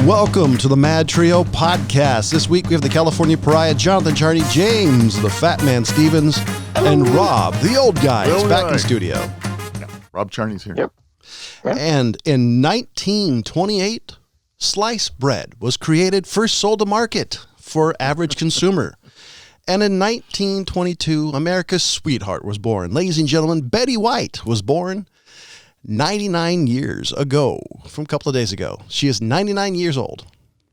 welcome to the MadTrio podcast. This week we have the California Pariah, Jonathan Charney, James, the Fat Man Stevens, and Rob, the old guy, is back in studio. Yeah, Rob Charney's here. Yep. And in 1928, sliced bread was created, first sold to market for average consumer. And in 1922, America's sweetheart was born. Ladies and gentlemen, Betty White was born 99 years ago, from a couple of days ago. She is 99 years old.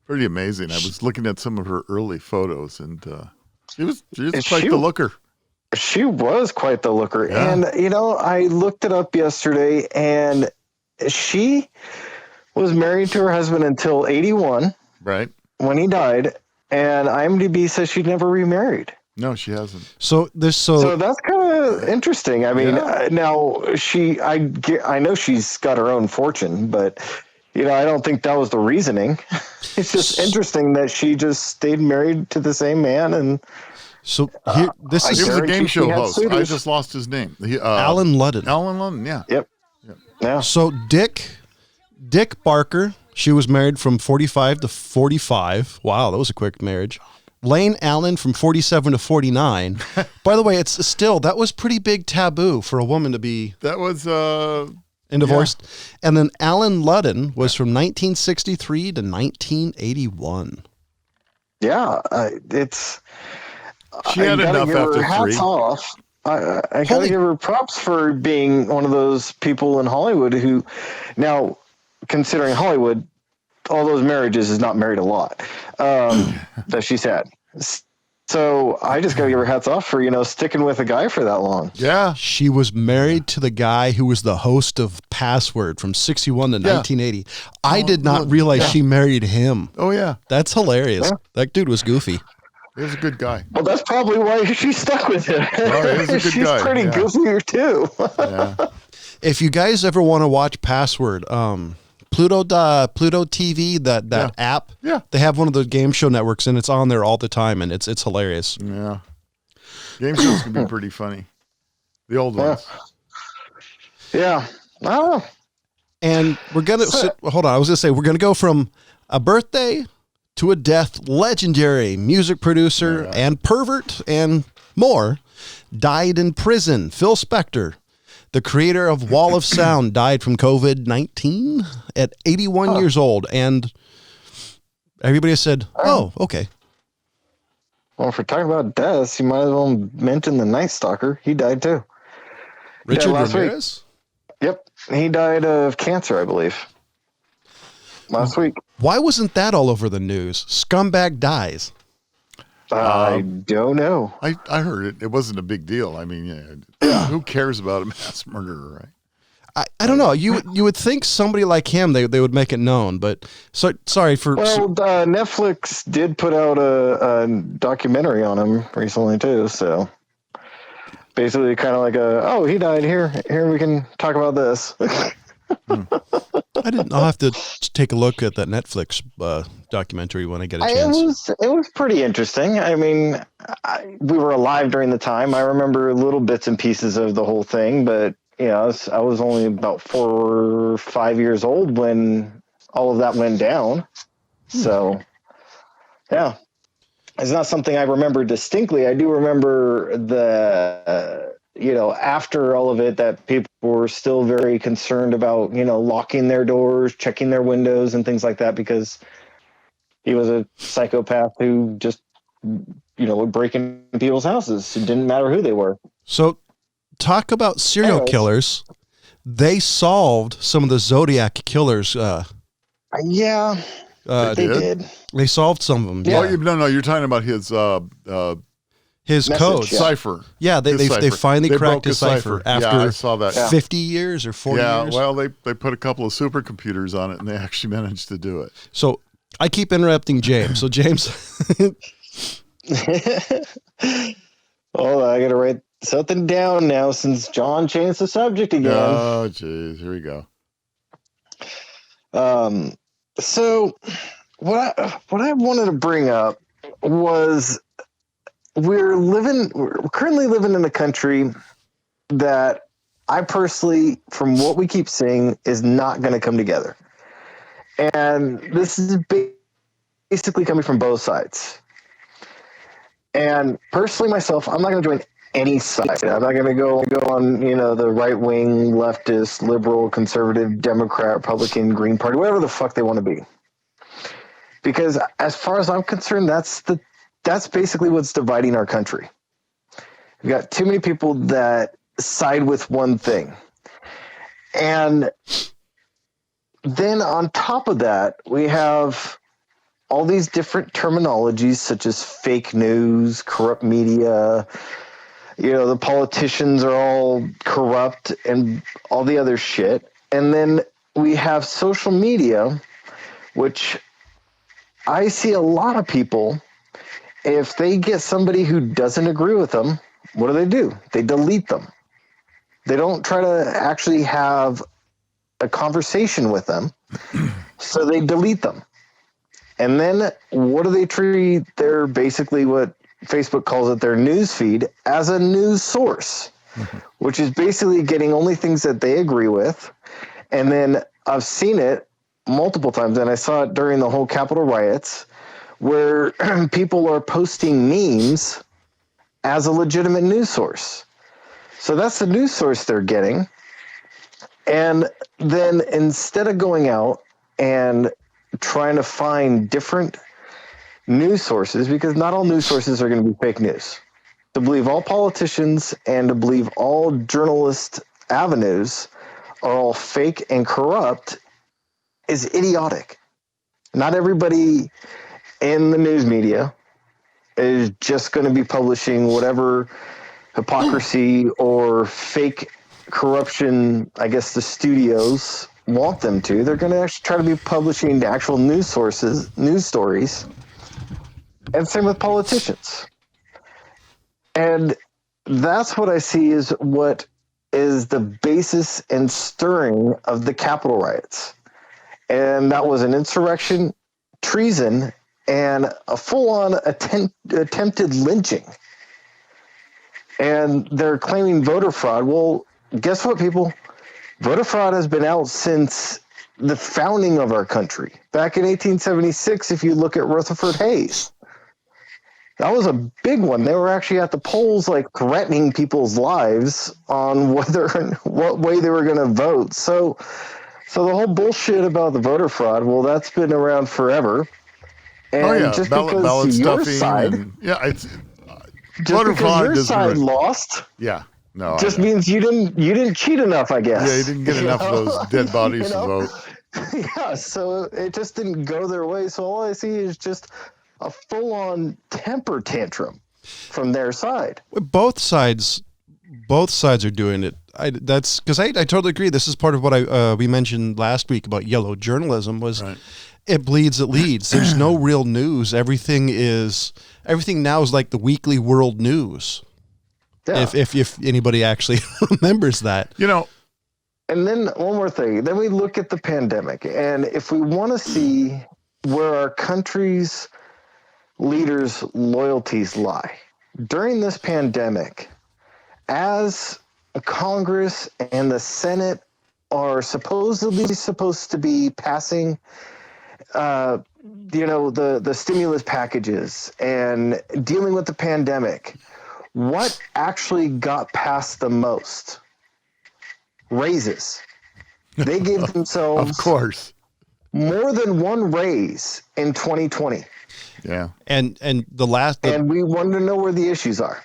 Pretty amazing. I was looking at some of her early photos, and she was quite the looker. She was quite the looker. Yeah. And, I looked it up yesterday, and she was married to her husband until 81. Right. When he died. And IMDb says she never remarried. No, she hasn't. So that's kind of interesting. I mean, now I know she's got her own fortune, but I don't think that was the reasoning. It's just interesting that she just stayed married to the same man. And so here, this is he was a game show host. I just lost his name. Alan Ludden. Alan Ludden. Yeah. Yep. Yeah. So Dick Barker. She was married from 45 to 45. Wow, that was a quick marriage. Lane Allen from 47 to 49. By the way, that was pretty big taboo for a woman to be. That was and divorced. Yeah. And then Alan Ludden was from 1963 to 1981. Yeah, she had enough after hats 3. Off. I gotta give her props for being one of those people in Hollywood who now. Considering Hollywood, all those marriages is not married a lot that she's had. So I just got to give her hats off for, sticking with a guy for that long. Yeah. She was married to the guy who was the host of Password from 61 to 1980. I did not realize she married him. Oh, yeah. That's hilarious. Yeah. That dude was goofy. He was a good guy. Well, that's probably why she stuck with him. Well, he's a good She's guy. pretty goofier, too. Yeah. If you guys ever want to watch Password, Pluto TV, that app. Yeah. They have one of the game show networks, and it's on there all the time, and it's hilarious. Yeah. Game shows can be pretty funny. The old ones. Yeah. I don't know. And we're going to hold on. I was going to say, we're going to go from a birthday to a death. Legendary music producer and pervert and more died in prison. Phil Spector, the creator of Wall of Sound, died from COVID-19 at 81 years old. And everybody said, oh, okay. Well, if we're talking about deaths, you might as well mention the Night Stalker. He died too. Richard Ramirez? Yep. He died of cancer, I believe. Last week. Why wasn't that all over the news? Scumbag dies. I don't know. I heard it wasn't a big deal. I mean, who cares about a mass murderer, right? I don't know. You would think somebody like him, they would make it known, but sorry for. Well, Netflix did put out a documentary on him recently too. So basically, kind of like he died here. Here we can talk about this. I'll have to take a look at that Netflix documentary when I get a chance. It was pretty interesting. I mean, we were alive during the time. I remember little bits and pieces of the whole thing, but I was only about 4 or 5 years old when all of that went down. So, yeah, it's not something I remember distinctly. I do remember after all of it, that people were still very concerned about, locking their doors, checking their windows and things like that, because he was a psychopath who just, would break into people's houses. It didn't matter who they were. So talk about serial killers. They solved some of the Zodiac killers. They did. They solved some of them. Yeah. No, you're talking about his code cipher. Yeah, they finally cracked his cipher after I saw that. 50 years or 40 years. Yeah, well, they put a couple of supercomputers on it, and they actually managed to do it. So I keep interrupting James. So James. Oh, I got to write something down now since John changed the subject again. Oh, geez. Here we go. So what I wanted to bring up was we're currently living in a country that I personally, from what we keep seeing, is not going to come together. And this is basically coming from both sides. And personally, myself, I'm not going to join any side. I'm not going to go on, the right wing, leftist, liberal, conservative, Democrat, Republican, Green Party, whatever the fuck they want to be. Because as far as I'm concerned, that's basically what's dividing our country. We've got too many people that side with one thing. And then on top of that, we have all these different terminologies such as fake news, corrupt media, the politicians are all corrupt and all the other shit. And then we have social media, which I see a lot of people, if they get somebody who doesn't agree with them, what do? They delete them. They don't try to actually have a conversation with them, so they delete them. And then what do they treat their, basically what Facebook calls it, their news feed, as a news source, which is basically getting only things that they agree with. And then I've seen it multiple times, and I saw it during the whole Capitol riots, where people are posting memes as a legitimate news source. So that's the news source they're getting. And then instead of going out and trying to find different news sources, because not all news sources are going to be fake news. To believe all politicians and to believe all journalist avenues are all fake and corrupt is idiotic. Not everybody in the news media is just going to be publishing whatever hypocrisy or fake corruption, I guess, the studios want them to. They're going to actually try to be publishing the actual news sources, news stories, and same with politicians. And that's what I see is what is the basis and stirring of the Capitol riots. And that was an insurrection, treason, and a full-on attempted lynching. And they're claiming voter fraud. Well, guess what, people? Voter fraud has been out since the founding of our country. Back in 1876, if you look at Rutherford Hayes, that was a big one. They were actually at the polls, like, threatening people's lives on what way they were going to vote. So the whole bullshit about the voter fraud, well, that's been around forever. And just because your side, it's just voter because fraud your side lost, just means you didn't cheat enough, I guess. Yeah, you didn't get enough of those dead bodies to vote. Yeah, so it just didn't go their way. So all I see is just a full-on temper tantrum from their side. Both sides are doing it. That's because I totally agree. This is part of what we mentioned last week about yellow journalism was It bleeds, it leads. There's no real news. Everything now is like the weekly world news. Yeah. If anybody actually remembers that. And then one more thing. Then we look at the pandemic, and if we want to see where our country's leaders' loyalties lie during this pandemic, as Congress and the Senate are supposedly supposed to be passing, the stimulus packages and dealing with the pandemic, what actually got passed the most? Raises. They gave themselves, of course, more than one raise in 2020. Yeah. And we want to know where the issues are.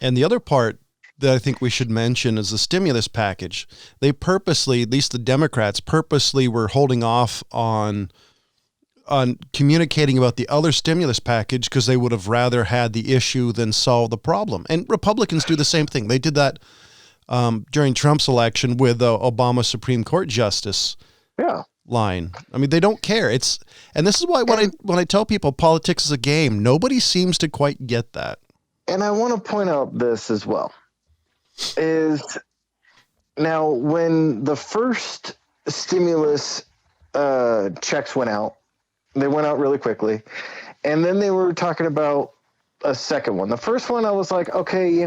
And the other part that I think we should mention is the stimulus package. They purposely, at least the Democrats, were holding off on communicating about the other stimulus package because they would have rather had the issue than solve the problem. And Republicans do the same thing. They did that during Trump's election with the Obama Supreme Court justice line. I mean, they don't care. And this is why when I tell people politics is a game, nobody seems to quite get that. And I want to point out this as well. Is now when the first stimulus checks went out, they went out really quickly. And then they were talking about a second one. The first one, I was like, okay,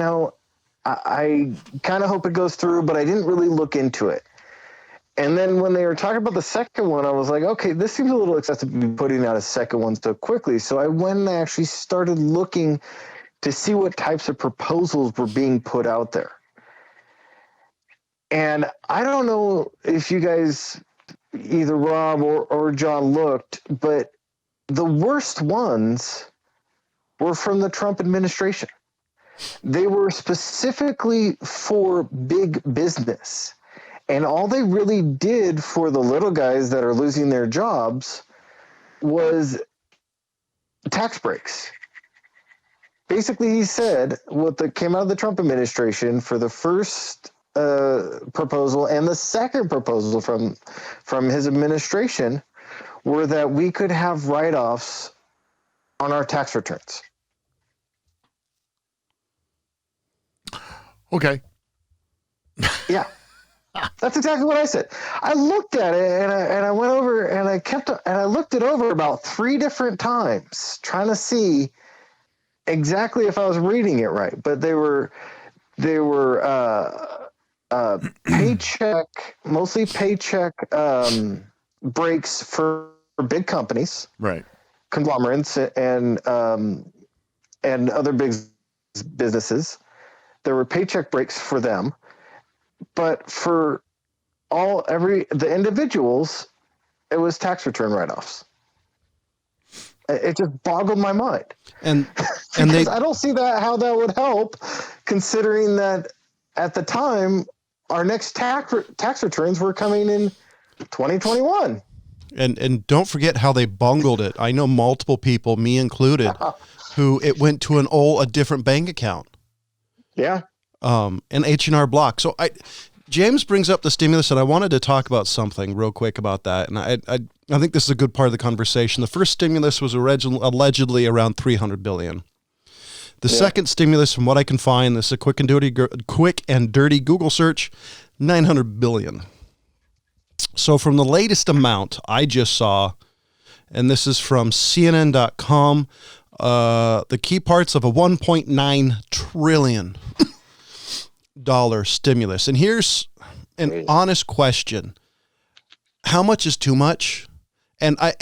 I kind of hope it goes through, but I didn't really look into it. And then when they were talking about the second one, I was like, okay, this seems a little excessive to be putting out a second one so quickly. So I went and actually started looking to see what types of proposals were being put out there. And I don't know if you guys, either Rob or John, looked, but the worst ones were from the Trump administration. They were specifically for big business. And all they really did for the little guys that are losing their jobs was tax breaks. Basically, he said what came out of the Trump administration for the first proposal and the second proposal from his administration were that we could have write-offs on our tax returns. Okay. Yeah. That's exactly what I said. I looked at it and I went over and I looked it over about 3 different times trying to see exactly if I was reading it right. But they were mostly paycheck breaks for big companies, Right? conglomerates and other big businesses. There were paycheck breaks for them, but for the individuals, it was tax return write-offs. It just boggled my mind. And I don't see how that would help, considering that at the time our next tax returns were coming in 2021. And don't forget how they bungled it. I know multiple people, me included, who it went to a different bank account. Yeah. An H&R Block. So James brings up the stimulus, and I wanted to talk about something real quick about that. And I think this is a good part of the conversation. The first stimulus was allegedly around $300 billion. The second stimulus, from what I can find, this is a quick and dirty Google search, $900 billion. So from the latest amount I just saw, and this is from CNN.com, the key parts of a $1.9 trillion stimulus. And here's an honest question. How much is too much? And I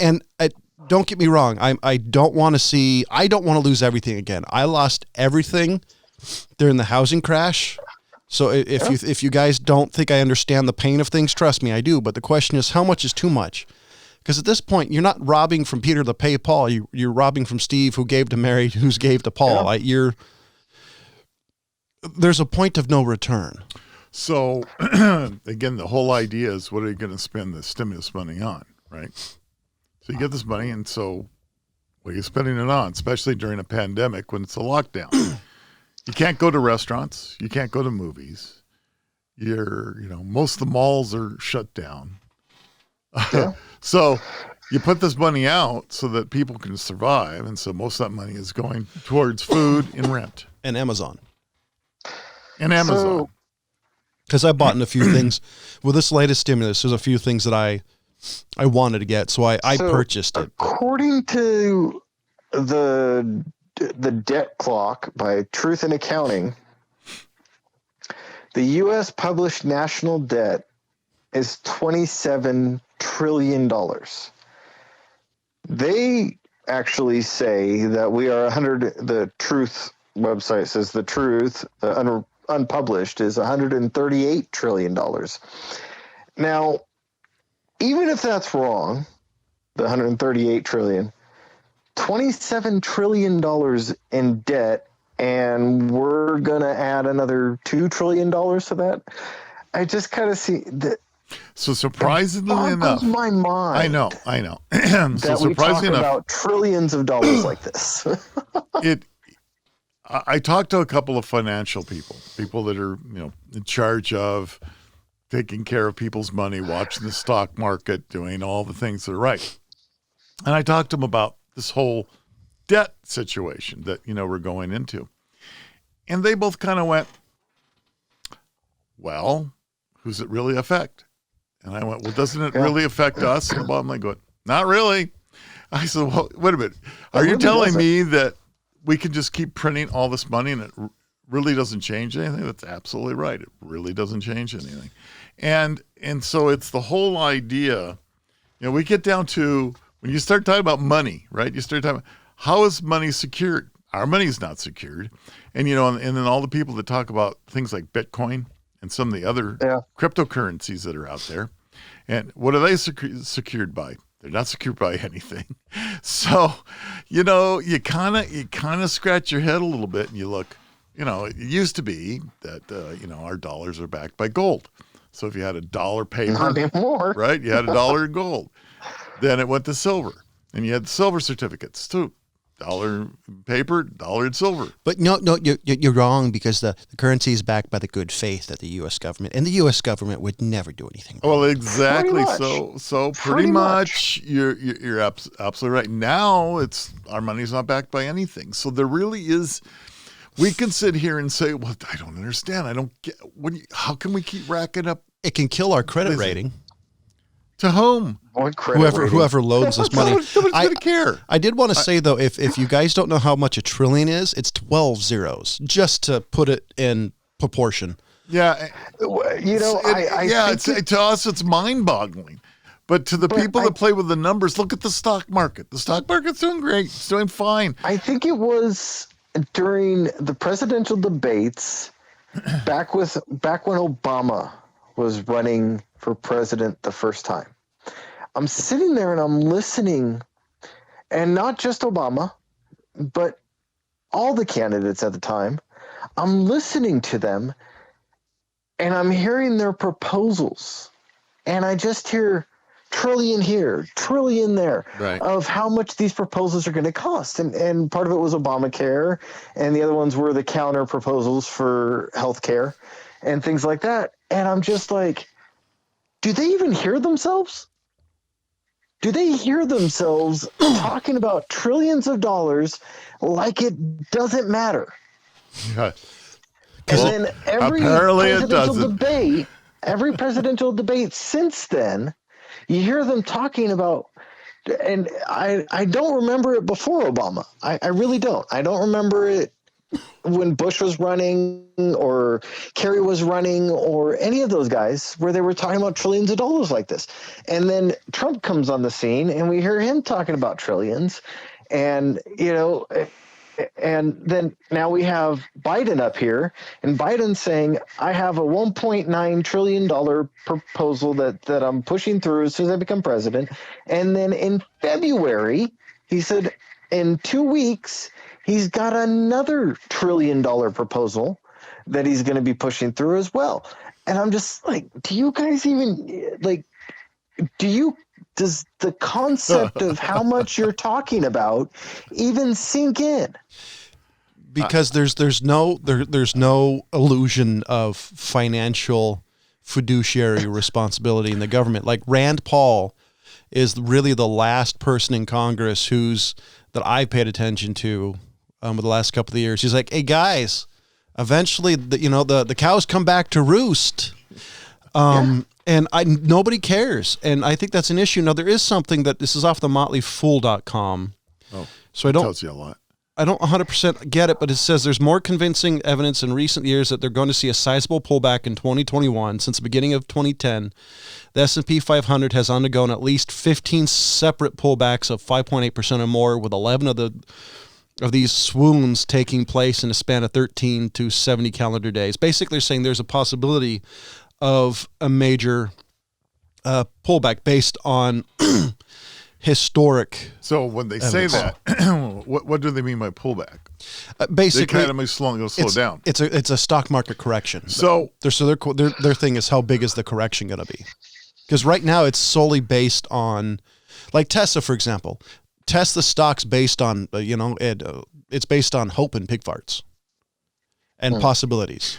don't get me wrong. I don't want to lose everything again. I lost everything during the housing crash. So if you guys don't think I understand the pain of things, trust me, I do. But the question is, how much is too much? Because at this point, you're not robbing from Peter to pay Paul. You're robbing from Steve, who gave to Mary, who's gave to Paul. Yeah. There's a point of no return. So, again, the whole idea is, what are you going to spend the stimulus money on, right? So you get this money, and so what are you spending it on, especially during a pandemic when it's a lockdown? You can't go to restaurants. You can't go to movies. Most of the malls are shut down. Yeah. So you put this money out so that people can survive, and so most of that money is going towards food and rent. And Amazon. Because I bought in a few things. With this latest stimulus, there's a few things that I wanted to get, so I purchased it. According to the debt clock by Truth in Accounting, the U.S. published national debt is $27 trillion. They actually say that we are the Truth website says the Truth, unpublished, is $138 trillion. Now, even if that's wrong, the $138 trillion, $27 trillion in debt, and we're going to add another $2 trillion to that. I just kind of see that. So surprisingly enough, my mind. I know. That we talk about trillions of dollars like this. I talked to a couple of financial people that are, in charge of taking care of people's money, watching the stock market, doing all the things that are right. And I talked to them about this whole debt situation that, we're going into. And they both kind of went, well, who's it really affect? And I went, well, doesn't it really affect us? And I'm like, not really. I said, well, wait a minute. Are you telling me that we can just keep printing all this money and it really doesn't change anything? That's absolutely right. It really doesn't change anything. And so it's the whole idea, we get down to when you start talking about money, right? You start talking about how is money secured? Our money's not secured. And, and then all the people that talk about things like Bitcoin and some of the other cryptocurrencies that are out there. And what are they secured by? They're not secured by anything. So, you kind of scratch your head a little bit and you look, it used to be that, our dollars are backed by gold. So if you had $1 paper, Not anymore. right, you had $1 in gold. Then it went to silver, and you had silver certificates too. $1 in paper, $1 in silver. But no, you're wrong, because the currency is backed by the good faith of the U.S. government, and the U.S. government would never do anything wrong. Well, exactly. Pretty So pretty much you're absolutely right. Now our money's not backed by anything. So there really is. We can sit here and say, "Well, I don't understand. I don't get. How can we keep racking up?" It can kill our credit rating. To whom? Whoever loads this money. Nobody's going to care. I did want to say, though, if you guys don't know how much a trillion is, it's 12 zeros, just to put it in proportion. Yeah. To us, it's mind-boggling. But to the people that play with the numbers, look at the stock market. The stock market's doing great. It's doing fine. I think it was during the presidential debates back when Obama was running for president the first time. I'm sitting there and I'm listening, and not just Obama, but all the candidates at the time. I'm listening to them and I'm hearing their proposals, and I just hear trillion here, trillion there, right, of how much these proposals are going to cost. And part of it was Obamacare, and the other ones were the counter proposals for healthcare and things like that. And I'm just like, do they even hear themselves? Do they hear themselves talking about trillions of dollars like it doesn't matter? Yeah. And then every presidential debate since then, you hear them talking about, and I don't remember it before Obama. I really don't. I don't remember it when Bush was running or Kerry was running or any of those guys where they were talking about trillions of dollars like this. And then Trump comes on the scene and we hear him talking about trillions. And, and then now we have Biden up here, and Biden's saying, I have a $1.9 trillion proposal that I'm pushing through as soon as I become president. And then in February, he said in 2 weeks, he's got another $1 trillion proposal that he's going to be pushing through as well. And I'm just like, do you guys even does the concept of how much you're talking about even sink in? Because there's no illusion of financial fiduciary responsibility in the government. Like Rand Paul is really the last person in Congress that I paid attention to over the last couple of years. He's like, hey guys, eventually the cows come back to roost. And nobody cares. And I think that's an issue. Now there is something this is off the motleyfool.com. Oh, so tells you a lot. I don't 100% get it, but it says there's more convincing evidence in recent years that they're going to see a sizable pullback in 2021. Since the beginning of 2010, the S&P 500 has undergone at least 15 separate pullbacks of 5.8% or more, with 11 of these swoons taking place in a span of 13 to 70 calendar days. Basically, they're saying there's a possibility of a major pullback based on historic. So when they say that, what do they mean by pullback? Basically, they kind of slow down. It's a stock market correction. So their thing is, how big is the correction going to be? Because right now it's solely based on, like Tesla, for example. Tesla stock's based on it's based on hope and pig farts and possibilities.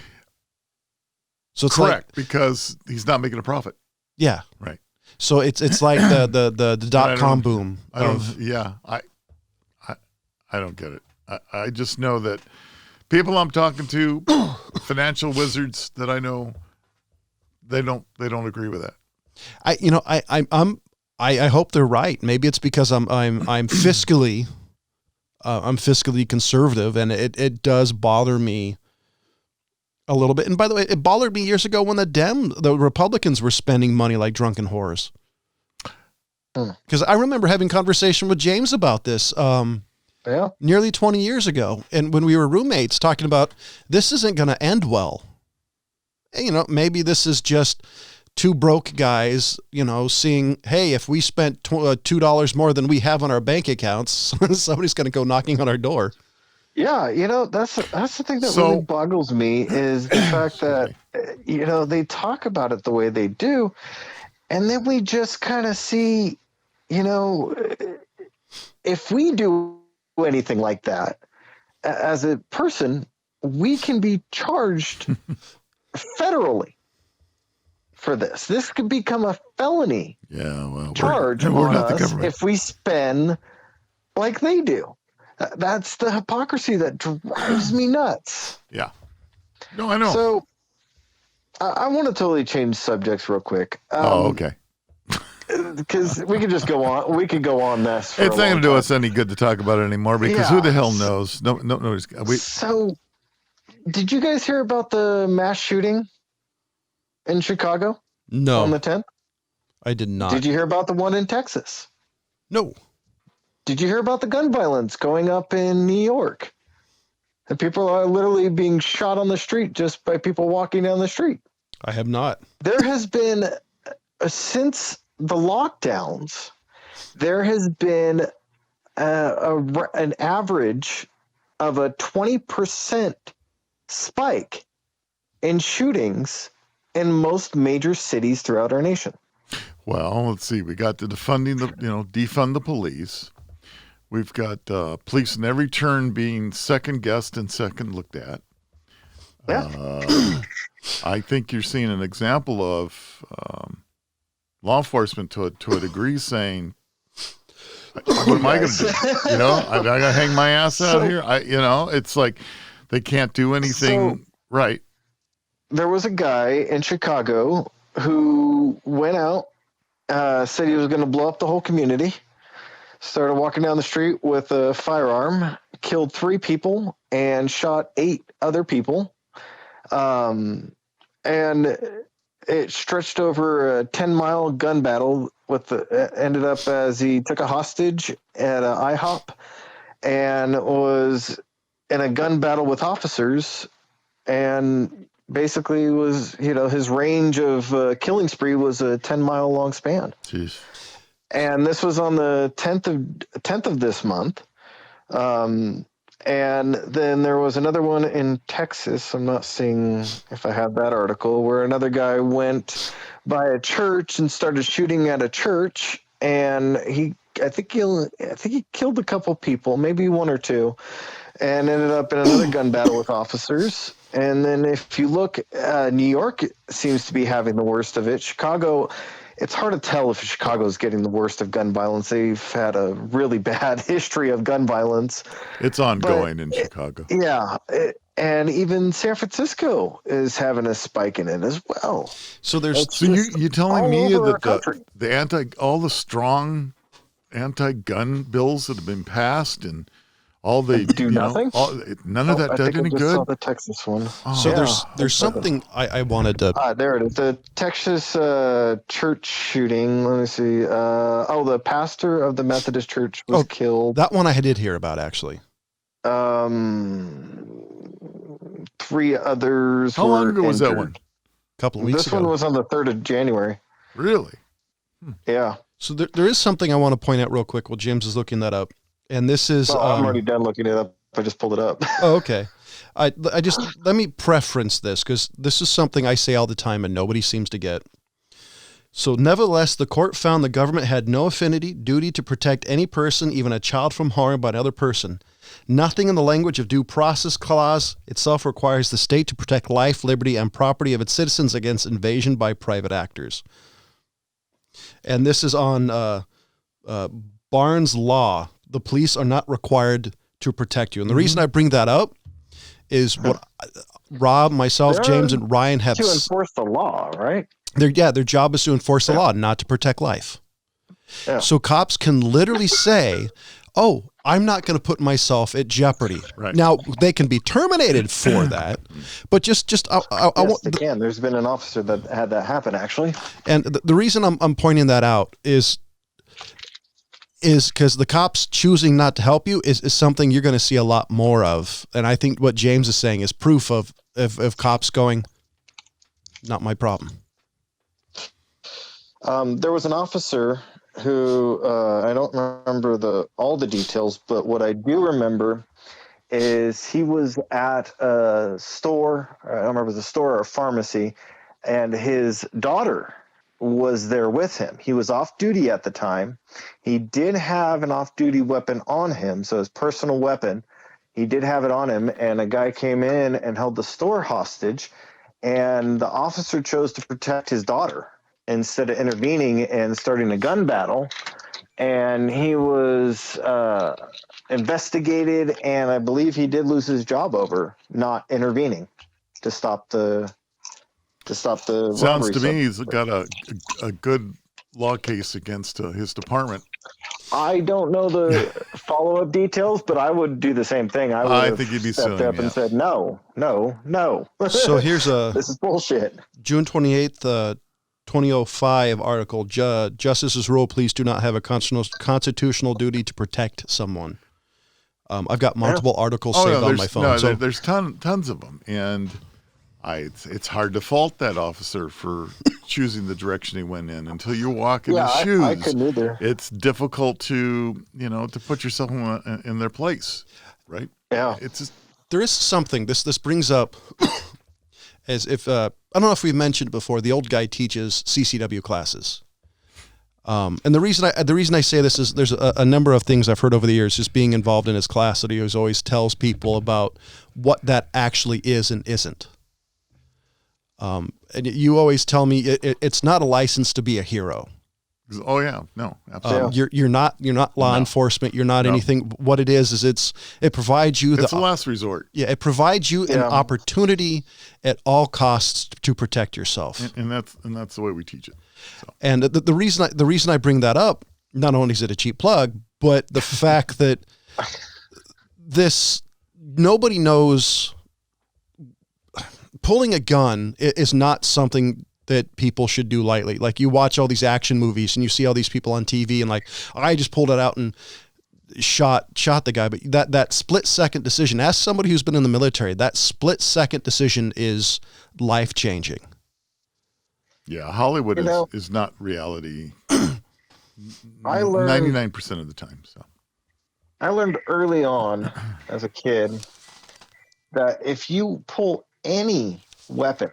So it's correct, because he's not making a profit. Yeah, right. So it's like the .com boom. I don't get it. I just know that people I'm talking to, financial wizards that I know, they don't agree with that. I hope they're right. Maybe it's because I'm fiscally conservative, and it does bother me A little bit. And by the way, it bothered me years ago when the Republicans were spending money like drunken whores. Because I remember having conversation with James about this nearly 20 years ago. And when we were roommates talking about this isn't going to end well. And, you know, maybe this is just two broke guys, you know, seeing, hey, if we spent $2 more than we have on our bank accounts, somebody's going to go knocking on our door. Yeah, you know, that's the thing that really boggles me is the fact that, you know, they talk about it the way they do, and then we just kind of see, you know, if we do anything like that, as a person, we can be charged federally for this. This could become a felony charge on us if we spend like they do. That's the hypocrisy that drives me nuts. Yeah. No, I know. So I want to totally change subjects real quick. Okay. Because we could just go on. We could go on this. It's not going to do us any good to talk about it anymore because who the hell knows? No. So, did you guys hear about the mass shooting in Chicago? No. On the 10th? I did not. Did you hear about the one in Texas? No. Did you hear about the gun violence going up in New York? And people are literally being shot on the street just by people walking down the street. I have not. There has been, since the lockdowns, there has been an average of a 20% spike in shootings in most major cities throughout our nation. Well, let's see. We got the defund the police. We've got police in every turn being second guessed and second looked at. Yeah. I think you're seeing an example of law enforcement to a degree saying, "What am I going to do? You know, I got to hang my ass out here." It's like they can't do anything right. There was a guy in Chicago who went out, said he was going to blow up the whole community. Started walking down the street with a firearm, killed 3 people, and shot 8 other people. And it stretched over a 10-mile gun battle ended up as he took a hostage at an IHOP and was in a gun battle with officers and basically was, his range of killing spree was a 10-mile long span. Jeez. And this was on the 10th of this month. And then there was another one in Texas. I'm not seeing if I have that article, where another guy went by a church and started shooting at a church. And I think he killed a couple people, maybe 1 or 2, and ended up in another gun battle with officers. And then if you look, New York seems to be having the worst of it. Chicago, it's hard to tell if Chicago is getting the worst of gun violence. They've had a really bad history of gun violence. It's ongoing in Chicago. Yeah. And even San Francisco is having a spike in it as well. So you telling me that all the strong anti-gun bills that have been passed and all they do nothing. None of that did any good. I saw the Texas one. So there's something I wanted to. There it is. The Texas church shooting. Let me see. The pastor of the Methodist Church was killed. That one I did hear about actually. 3 others. How long ago was that one? A couple of weeks ago. This one was on the 3rd of January. Really? Yeah. So there is something I want to point out real quick while James is looking that up. And this is... I'm already done looking it up. I just pulled it up. Oh, okay. I just... Let me preference this, because this is something I say all the time and nobody seems to get. So, nevertheless, the court found the government had no duty to protect any person, even a child, from harm by another person. Nothing in the language of due process clause itself requires the state to protect life, liberty, and property of its citizens against invasion by private actors. And this is on Barnes Law. The police are not required to protect you. And the reason I bring that up is what Rob, myself, James, and Ryan have... To enforce the law, right? Their job is to enforce the law, not to protect life. Yeah. So cops can literally say, I'm not going to put myself at jeopardy. Right. Now, they can be terminated for that, but I want. They can. There's been an officer that had that happen, actually. And the reason I'm pointing that out is because the cops choosing not to help you is something you're going to see a lot more of. And I think what James is saying is proof of cops going, not my problem. There was an officer who I don't remember all the details, but what I do remember is he was at a store. I don't remember if it was a store or a pharmacy, and his daughter was there with him. He was off duty at the time. He did have an off-duty weapon on him, so his personal weapon. He did have it on him, and a guy came in and held the store hostage, and the officer chose to protect his daughter instead of intervening and starting a gun battle. And he was investigated, and I believe he did lose his job over not intervening to stop the Sounds robbery. to me he's got a good law case against his department. I don't know the follow-up details, but I would do the same thing. I think you'd be stepped suing, up and said, no. So here's this is bullshit. June 28th, 2005 article. Justice's rule: police do not have a constitutional duty to protect someone. I've got multiple articles saved on my phone. No, there's tons of them, and it's hard to fault that officer for choosing the direction he went in. Until you walk in his shoes, I couldn't either. It's difficult to put yourself in their place, right? Yeah, it's just, there is something. This brings up as if I don't know if we've mentioned it before. The old guy teaches CCW classes. And the reason I say this is there's a number of things I've heard over the years just being involved in his class that he always tells people about what that actually is and isn't. And you always tell me it's not a license to be a hero. Oh yeah, no, absolutely. You're not law enforcement. You're not anything. What it is it provides you it's the last resort. Yeah, it provides you an opportunity at all costs to protect yourself. And that's the way we teach it. So. And the reason I bring that up, not only is it a cheap plug, but the fact that nobody knows. Pulling a gun is not something that people should do lightly. Like, you watch all these action movies and you see all these people on TV and like, I just pulled it out and shot the guy. But that split second decision, ask somebody who's been in the military, that split second decision is life changing. Yeah. Hollywood is not reality. I learned 99% of the time. So I learned early on as a kid that if you pull any weapon,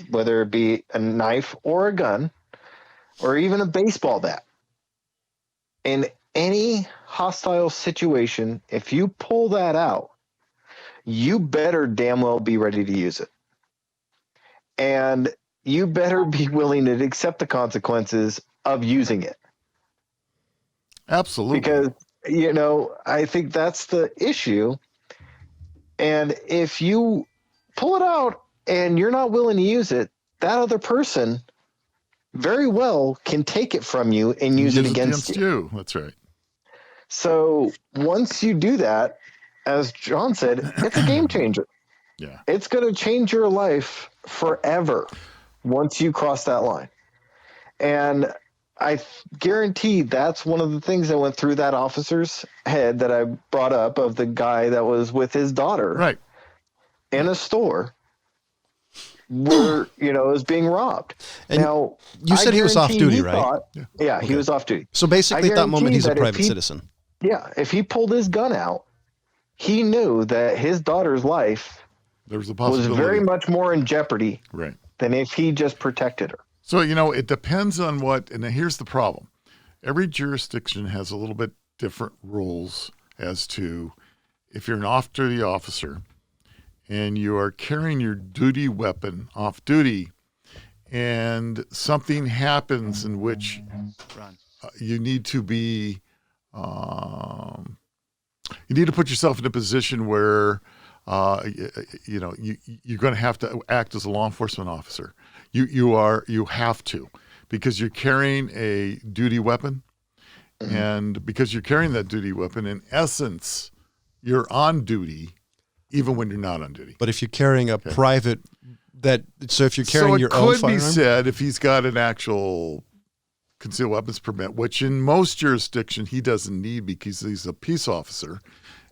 whether it be a knife or a gun or even a baseball bat, in any hostile situation, if you pull that out, you better damn well be ready to use it. And you better be willing to accept the consequences of using it. Absolutely. Because, I think that's the issue. And if you pull it out and you're not willing to use it, that other person very well can take it from you and use it against you. That's right. So once you do that, as John said, it's a game changer. Yeah. It's going to change your life forever once you cross that line. And I guarantee that's one of the things that went through that officer's head that I brought up, of the guy that was with his daughter in a store where, is being robbed. And now, you said he was off duty, right? He was off duty. So basically at that moment, he's a private citizen. Yeah. If he pulled his gun out, he knew that his daughter's life was very much more in jeopardy than if he just protected her. So, it depends on and here's the problem. Every jurisdiction has a little bit different rules as to if you're an off-duty officer and you are carrying your duty weapon off duty and something happens in which you need to be, you need to put yourself in a position where, you're going to have to act as a law enforcement officer. You have to, because you're carrying a duty weapon And because you're carrying that duty weapon, in essence, you're on duty even when you're not on duty. But if you're carrying a private, so if you're carrying your own firearm. So it could be said if he's got an actual concealed weapons permit, which in most jurisdictions he doesn't need because he's a peace officer.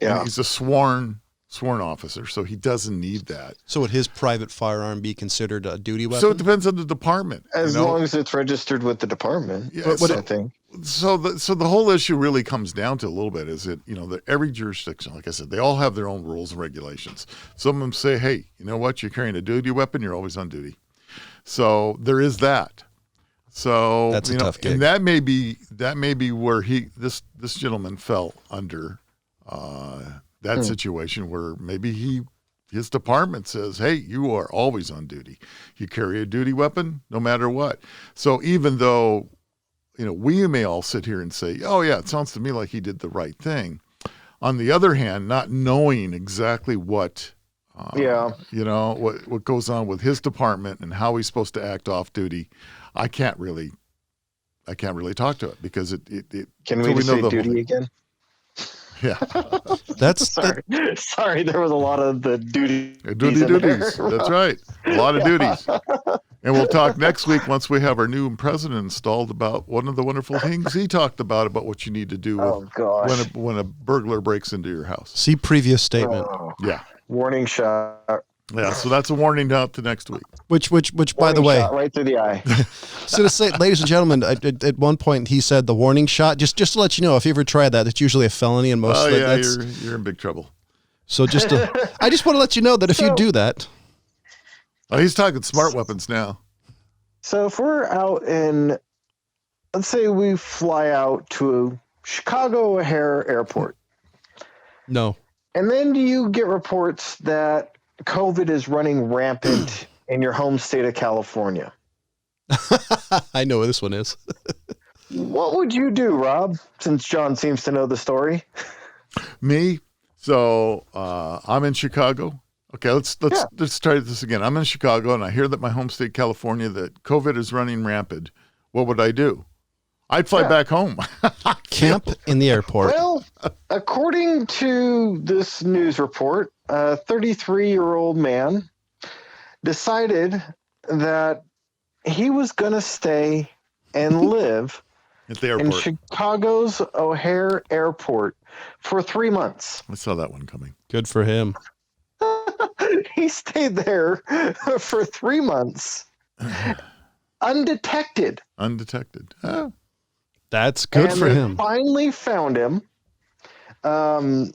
Yeah. And he's a sworn officer, so he doesn't need that. So would his private firearm be considered a duty weapon? So it depends on the department. As long as it's registered with the department. Yeah, I think. So the whole issue really comes down to a little bit is that every jurisdiction, like I said, they all have their own rules and regulations. Some of them say, hey, you know what? You're carrying a duty weapon, you're always on duty. So there is that. So that's a tough gig. And that may be where this gentleman fell under that situation where maybe his department says, hey, you are always on duty. You carry a duty weapon no matter what. So even though we may all sit here and say, oh, yeah, it sounds to me like he did the right thing. On the other hand, not knowing exactly what goes on with his department and how he's supposed to act off duty, I can't really talk to it because it can we just say duty again? Yeah. Sorry, there was a lot of the duties. That's right. A lot of duties. And we'll talk next week once we have our new president installed about one of the wonderful things he talked about what you need to do when a burglar breaks into your house. See previous statement. Yeah. Warning shot. Yeah, so that's a warning out to next week. Which by the way, right through the eye. So to say, ladies and gentlemen, at one point he said the warning shot. Just to let you know, if you ever tried that, it's usually a felony, and most. You're in big trouble. So I just want to let you know that if you do that. Oh, he's talking smart weapons now. So if we're out let's say we fly out to Chicago O'Hare Airport. No. And then you get reports that COVID is running rampant in your home state of California. I know what this one is. What would you do, Rob, since John seems to know the story? Me? So I'm in Chicago. Okay, let's try this again. I'm in Chicago, and I hear that my home state, California, that COVID is running rampant. What would I do? I'd fly back home. Camp in the airport. Well, according to this news report, a 33-year-old man decided that he was going to stay and live at the airport in Chicago's O'Hare Airport for 3 months. I saw that one coming. Good for him. He stayed there for 3 months, undetected. Oh. That's good for him. Finally found him, and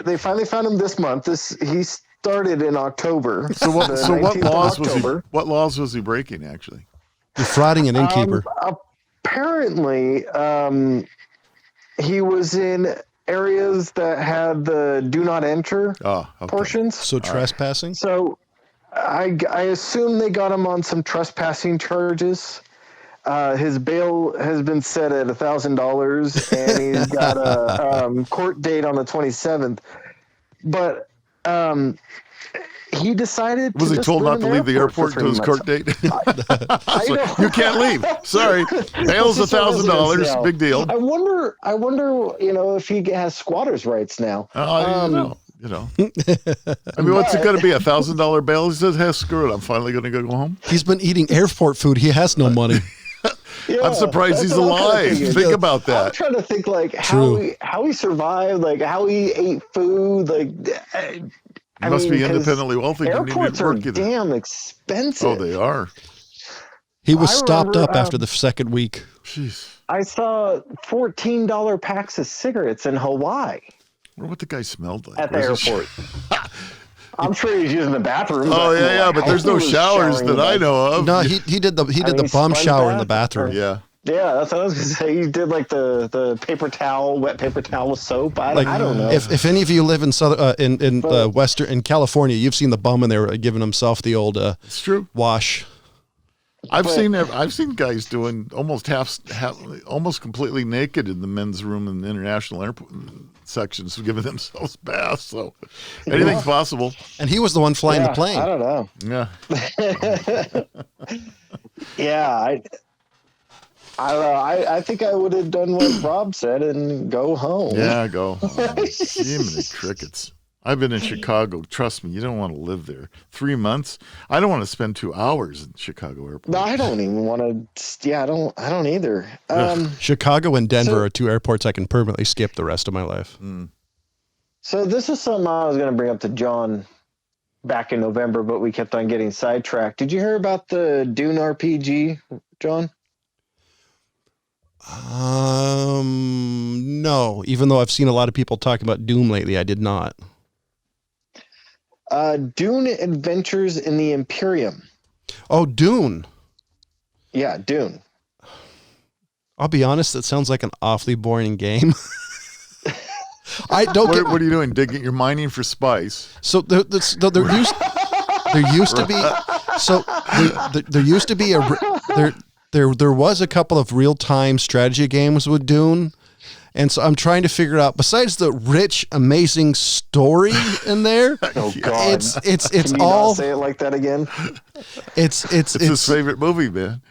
they finally found him this month. He started in October. So what laws was he breaking? Actually, defrauding an innkeeper. Apparently, he was in areas that had the do not enter portions. So trespassing. So I assume they got him on some trespassing charges. His bail has been set at $1,000, and he's got a court date on the 27th. But he decided. Was he told not to leave the airport until his court date? You can't leave. Sorry, bail's $1,000. Big deal. I wonder. If he has squatters' rights now. I mean, what's it going to be? $1,000 bail? He says, "Hey, screw it. I'm finally going to go home." He's been eating airport food. He has no money. Yeah, I'm surprised he's alive. Think about that. I'm trying to think how he survived, how he ate food. He must be independently wealthy. Airports are damn expensive. Oh, they are. He was stopped up after the second week. Jeez. I saw $14 packs of cigarettes in Hawaii. I wonder what the guy smelled like. At the airport. I'm sure he's using the bathroom. Oh yeah, but there's no showers that I know of. No, he did the bum shower in the bathroom. Yeah. Yeah, that's what I was going to say. He did the paper towel, wet paper towel with soap. I don't know. If any of you live in in California, you've seen the bum and they were giving himself the old it's true. Wash. I've seen guys doing almost almost completely naked in the men's room in the international airport sections, giving themselves baths. So anything's possible. And he was the one flying the plane. I don't know. Yeah. Yeah. I don't know. I think I would have done what Rob said and go home. Yeah, go home. Jiminy crickets. I've been in Chicago. Trust me, you don't want to live there. 3 months? I don't want to spend 2 hours in Chicago airport. No, I don't even want to. Yeah, I don't either. Chicago and Denver are two airports I can permanently skip the rest of my life. So this is something I was going to bring up to John back in November, but we kept on getting sidetracked. Did you hear about the Dune RPG, John? No. Even though I've seen a lot of people talking about Doom lately, I did not. Dune Adventures in the Imperium. Oh, Dune. Yeah, Dune. I'll be honest, that sounds like an awfully boring game. I don't. What are you doing? You're mining for spice. So there used to be. So there used to be there was a couple of real-time strategy games with Dune. And so I'm trying to figure out, besides the rich, amazing story in there, oh God, it's Can you all not say it like that again. It's his favorite movie, man.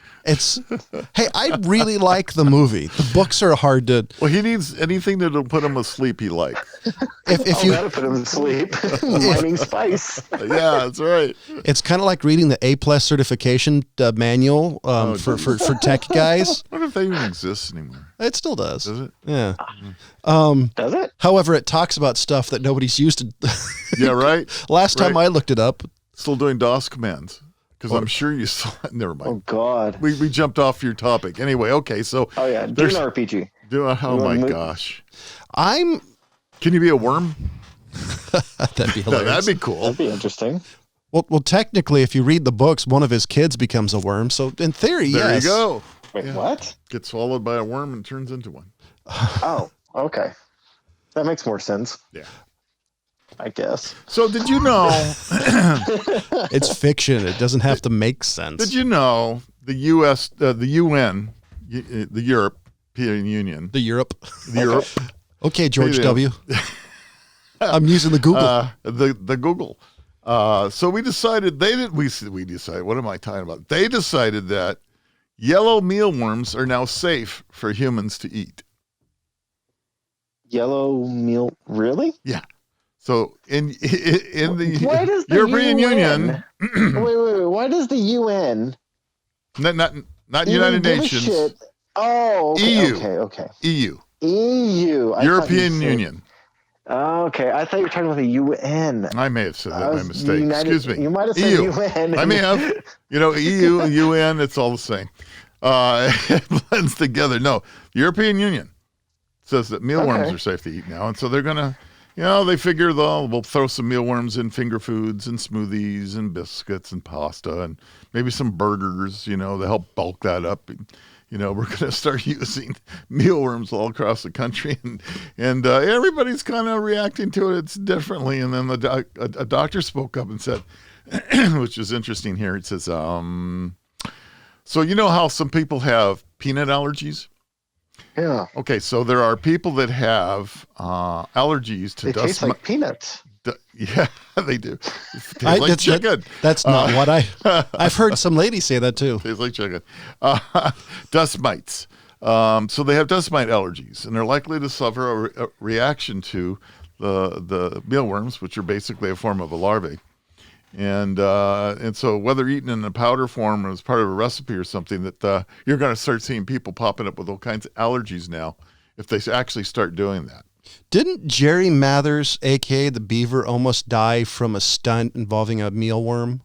Hey, I really like the movie. The books are hard to. Well, he needs anything that'll put him asleep. He likes. That'll put him to sleep. Mining spice. Yeah, that's right. It's kind of like reading the A+ certification manual for tech guys. I wonder if that even exists anymore. It still does. Does it? Yeah. Does it? However, it talks about stuff that nobody's used to. Yeah, right. Last time I looked it up, still doing DOS commands. Because I'm sure you still. Never mind. Oh God. We jumped off your topic. Anyway, okay. So. Oh yeah, Dune RPG. Oh my gosh. I'm. Can you be a worm? That'd be hilarious. That'd be cool. That'd be interesting. Well, technically, if you read the books, one of his kids becomes a worm. So in theory, there yes. you go. Wait, what? Gets swallowed by a worm and turns into one. Oh, okay. That makes more sense. Yeah. I guess. So did you know? It's fiction. It doesn't have to make sense. Did you know the U.S., the UN, the European Union, Europe. Okay, George Hey, W. I'm using the Google. The Google. So we decided we decided. What am I talking about? They decided that yellow mealworms are now safe for humans to eat. Yellow meal, really? Yeah. So in the Why does the European UN, Union, wait, why does the UN not even United give a Nations, shit? Oh, okay, EU. okay. EU, EU. European Union. Okay, I thought you were talking about the UN. I may have said that by mistake. Excuse me. You might have said EU. UN. I may have. EU and UN, it's all the same. It blends together. No, European Union says that mealworms are safe to eat now, and so they're gonna. They figure we'll throw some mealworms in finger foods and smoothies and biscuits and pasta and maybe some burgers, to help bulk that up. We're going to start using mealworms all across the country, and everybody's kind of reacting to it differently. And then a doctor spoke up and said, which is interesting here. It says, so you know how some people have peanut allergies? Yeah. Okay, so there are people that have allergies to They dust. taste like peanuts. Yeah, they do. Tastes like chicken. That's not what I've heard some ladies say that too. Tastes like chicken. Dust mites. So they have dust mite allergies, and they're likely to suffer a reaction to the mealworms, which are basically a form of a larvae. And so whether eaten in a powder form or as part of a recipe or something, that you're going to start seeing people popping up with all kinds of allergies now if they actually start doing that. Didn't Jerry Mathers, a.k.a. the Beaver, almost die from a stunt involving a mealworm?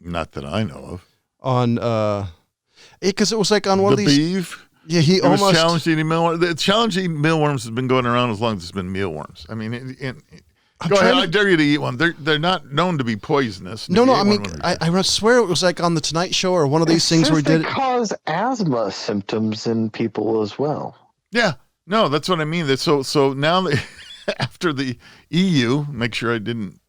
Not that I know of. Because it was like on one of these. The beef? Yeah, he almost. Was challenging mealworms. The challenging mealworms has been going around as long as there's been mealworms. I mean, go ahead. I dare you to eat one. They're not known to be poisonous. No. I mean, I swear it was like on the Tonight Show or one of these things where he did. They cause asthma symptoms in people as well. Yeah. No, that's what I mean. So now after the EU, make sure I didn't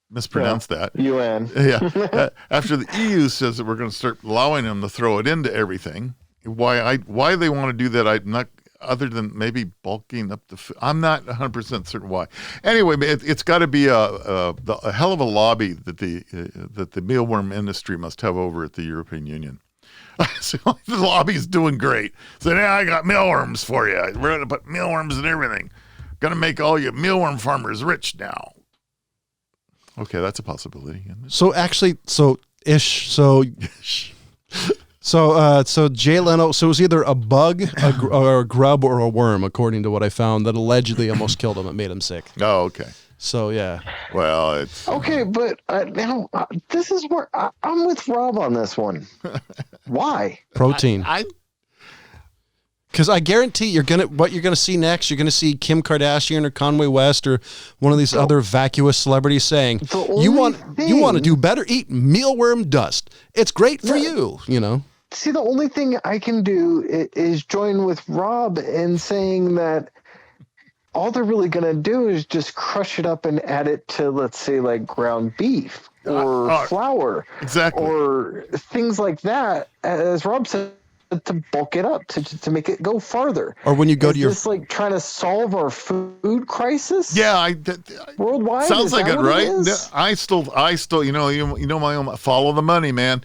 mispronounce that. UN. Yeah. After the EU says that we're going to start allowing them to throw it into everything. Why they want to do that, I'm not. Other than maybe bulking up the food. I'm not 100% certain why. Anyway, it's got to be a hell of a lobby that the mealworm industry must have over at the European Union. So the lobby's doing great. So now I got mealworms for you. We're going to put mealworms in everything. Going to make all you mealworm farmers rich now. Okay, that's a possibility. Isn't it? So actually, so Jay Leno, so it was either a bug, or a grub, or a worm, according to what I found, that allegedly almost killed him. It made him sick. Oh, okay. So, yeah. Well, it's... Okay, but now this is where I'm with Rob on this one. Why? Protein. Because I guarantee what you're gonna see next, you're gonna see Kim Kardashian or Conway West or one of these other vacuous celebrities saying, you want to do better, eat mealworm dust. It's great for you, you know. See, the only thing I can do is join with Rob in saying that all they're really going to do is just crush it up and add it to, let's say, like ground beef or flour. Exactly. Or things like that, as Rob said, to bulk it up, to make it go farther. Or when you go to your... Is this like trying to solve our food crisis? Yeah, worldwide? Sounds like it, right? I still, you know my own, follow the money, man.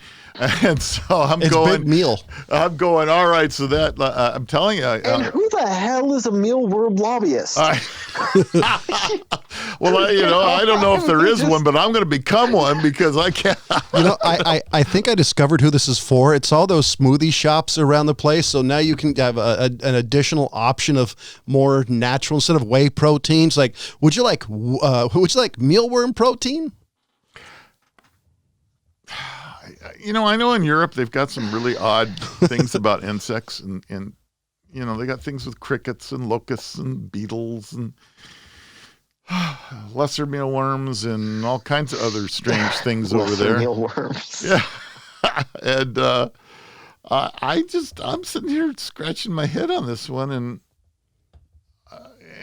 And so it's big meal. I'm going, all right, so that, I'm telling you. And who the hell is a mealworm lobbyist? Well, I don't know if there is one, but I'm going to become one because I can't. I think I discovered who this is for. It's all those smoothie shops around the place. So now you can have an additional option of more natural instead of whey proteins. Like, would you like mealworm protein? I know in Europe they've got some really odd things about insects, and they got things with crickets and locusts and beetles and lesser mealworms and all kinds of other strange things over there. Mealworms. Yeah, and I'm sitting here scratching my head on this one,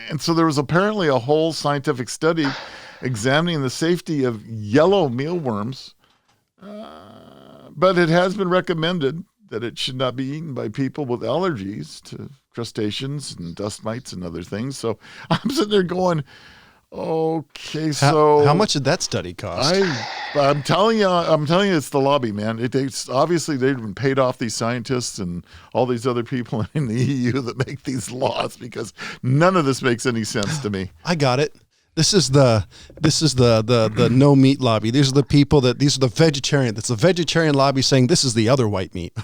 and so there was apparently a whole scientific study examining the safety of yellow mealworms. But it has been recommended that it should not be eaten by people with allergies to crustaceans and dust mites and other things. So I'm sitting there going, okay, so how much did that study cost? I'm telling you, it's the lobby, man. It's obviously they've been paid off, these scientists and all these other people in the EU that make these laws, because none of this makes any sense to me. I got it. This is the no meat lobby. These are the people these are the vegetarian. That's the vegetarian lobby saying this is the other white meat.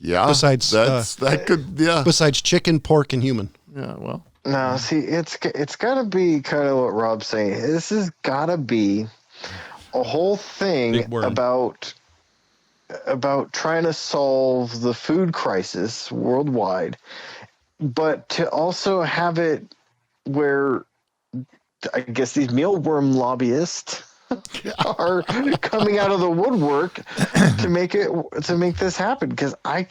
Yeah. Besides Besides chicken, pork, and human. Yeah. Well. No, see, it's got to be kind of what Rob's saying. This has got to be a whole thing about trying to solve the food crisis worldwide, but to also have it where I guess these mealworm lobbyists are coming out of the woodwork to make this happen. Because I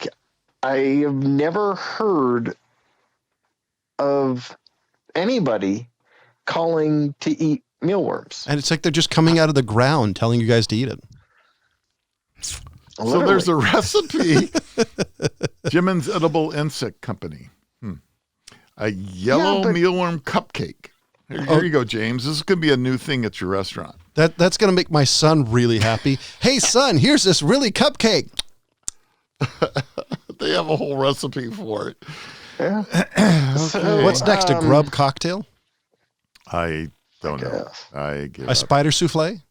have never heard of anybody calling to eat mealworms. And it's like they're just coming out of the ground telling you guys to eat it. Literally. So there's a recipe. Jimin's Edible Insect Company. A yellow mealworm cupcake. Here you go, James. This is going to be a new thing at your restaurant. That's going to make my son really happy. Hey, son, here's this really cupcake. They have a whole recipe for it. Yeah. Okay. What's next? A grub cocktail? I don't know. I give a spider souffle?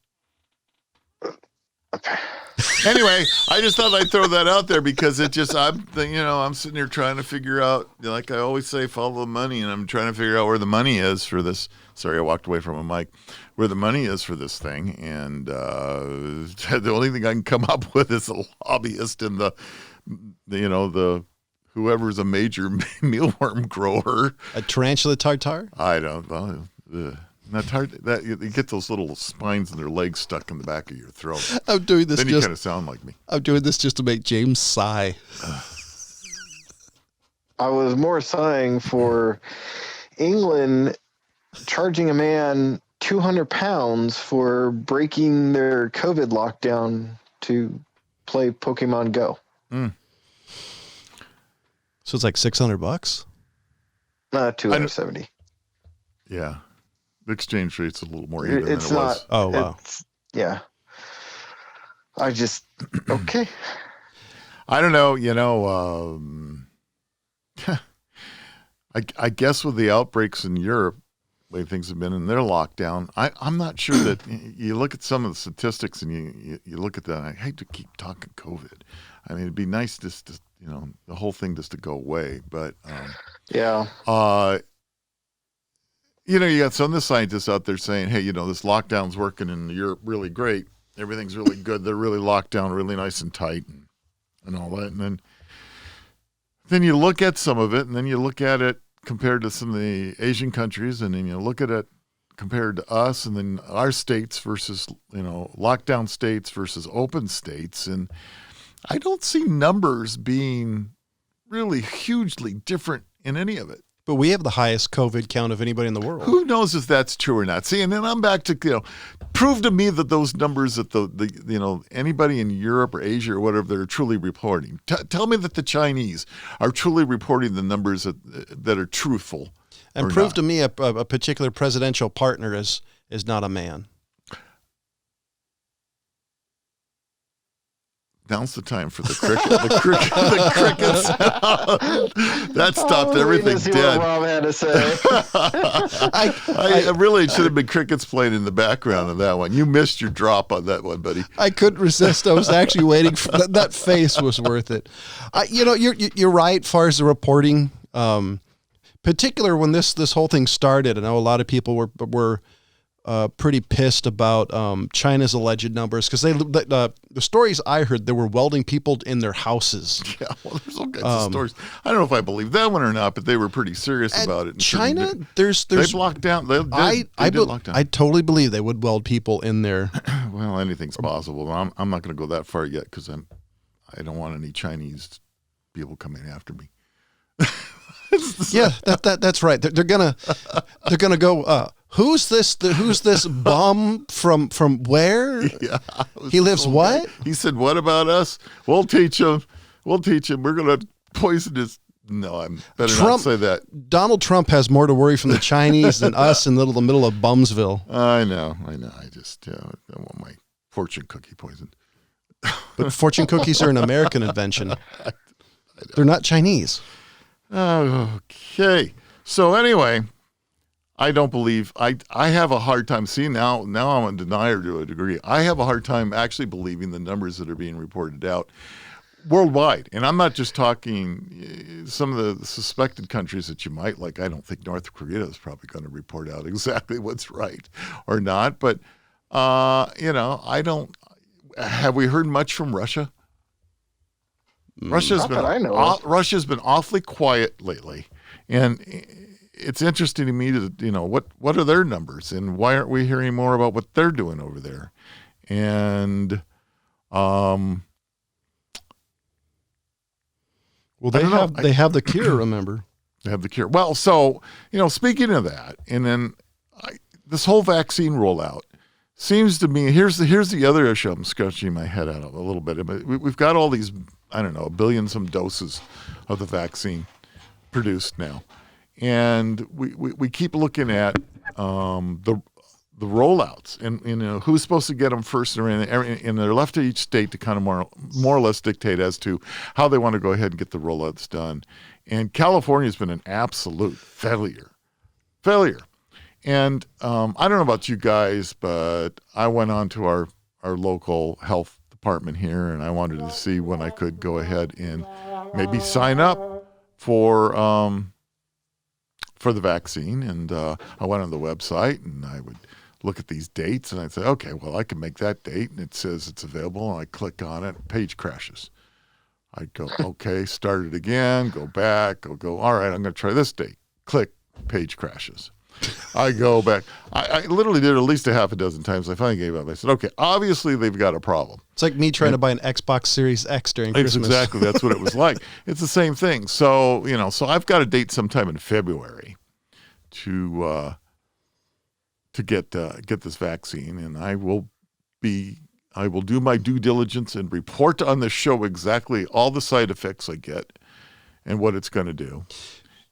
Anyway, I just thought I'd throw that out there because I'm sitting here trying to figure out, like I always say, follow the money, and I'm trying to figure out where the money is for this. Sorry, I walked away from a mic. Where the money is for this thing, and the only thing I can come up with is a lobbyist and the whoever's a major mealworm grower. A tarantula tartare? I don't know. You get those little spines in their legs stuck in the back of your throat. I'm doing this. Then you kind of sound like me. I'm doing this just to make James sigh. I was more sighing for England charging a man 200 pounds for breaking their COVID lockdown to play Pokemon Go. So it's like $600? 270. Yeah. The exchange rate's a little more even than it was. Oh, wow. Yeah. I just, okay. I don't know, I guess with the outbreaks in Europe, the way things have been in their lockdown, I'm not sure that you look at some of the statistics and you look at that. I hate to keep talking COVID. I mean, it'd be nice just to, the whole thing just to go away. But, Yeah. you got some of the scientists out there saying, hey, this lockdown's working in Europe really great. Everything's really good. They're really locked down really nice and tight and all that. And then you look at some of it, and then you look at it compared to some of the Asian countries, and then you look at it compared to us, and then our states versus, lockdown states versus open states. And I don't see numbers being really hugely different in any of it. But we have the highest COVID count of anybody in the world. Who knows if that's true or not? See, and then I'm back to, prove to me that those numbers that the anybody in Europe or Asia or whatever they're truly reporting. Tell me that the Chinese are truly reporting the numbers that are truthful. And prove to me a particular presidential partner is not a man. Now's the time for the cricket. The crickets. That stopped everything dead. What Rob had to say. I really should have been crickets playing in the background of that one. You missed your drop on that one, buddy. I couldn't resist. I was actually waiting for that face was worth it. You're right. As far as the reporting, particular when this whole thing started, I know a lot of people were pretty pissed about China's alleged numbers because the stories I heard, they were welding people in their houses. Yeah, well, there's all kinds of stories. I don't know if I believe that one or not, but they were pretty serious about it. China, there's they locked down. They did lock down. I totally believe they would weld people in there. Well, anything's possible. I'm not going to go that far yet because I don't want any Chinese people coming after me. Yeah, that's right. They're gonna go. Who's this bum from where? Yeah, he lives so what? Bad. He said, "What about us? We'll teach him. We're gonna poison his." No, I'm better not say that. Donald Trump has more to worry from the Chinese than us in the middle of Bumsville. I know. I just I want my fortune cookie poisoned. But fortune cookies are an American invention. They're not Chinese. Okay. So anyway, I don't believe I have a hard time seeing now I'm a denier to a degree. I have a hard time actually believing the numbers that are being reported out worldwide. And I'm not just talking some of the suspected countries that you might like. I don't think North Korea is probably going to report out exactly what's right or not. But, I don't. Have we heard much from Russia? Russia's been awfully quiet lately. And it's interesting to me to, what are their numbers and why aren't we hearing more about what they're doing over there? And, well, they have the cure, remember? They have the cure. Well, so, speaking of that, and then this whole vaccine rollout seems to me, here's the other issue I'm scratching my head out of a little bit. We've got all these, I don't know, 1 billion some doses of the vaccine produced now. And we keep looking at the rollouts and who's supposed to get them first, and they're left to each state to kind of more or less dictate as to how they want to go ahead and get the rollouts done. And California's been an absolute failure. And I don't know about you guys, but I went on to our local health department here, and I wanted to see when I could go ahead and maybe sign up for the vaccine. And I went on the website, and I would look at these dates, and I'd say, okay, well, I can make that date, and it says it's available, and I click on it, page crashes. I'd go, okay, start it again, go back, go, all right, I'm going to try this date. Click, page crashes. I go back. I literally did it at least a half a dozen times. I finally gave up. I said, okay, obviously they've got a problem. It's like me trying to buy an Xbox Series X during Christmas. Exactly. That's what it was like. It's the same thing. So, so I've got a date sometime in February to get this vaccine, and I will do my due diligence and report on the show exactly all the side effects I get and what it's going to do.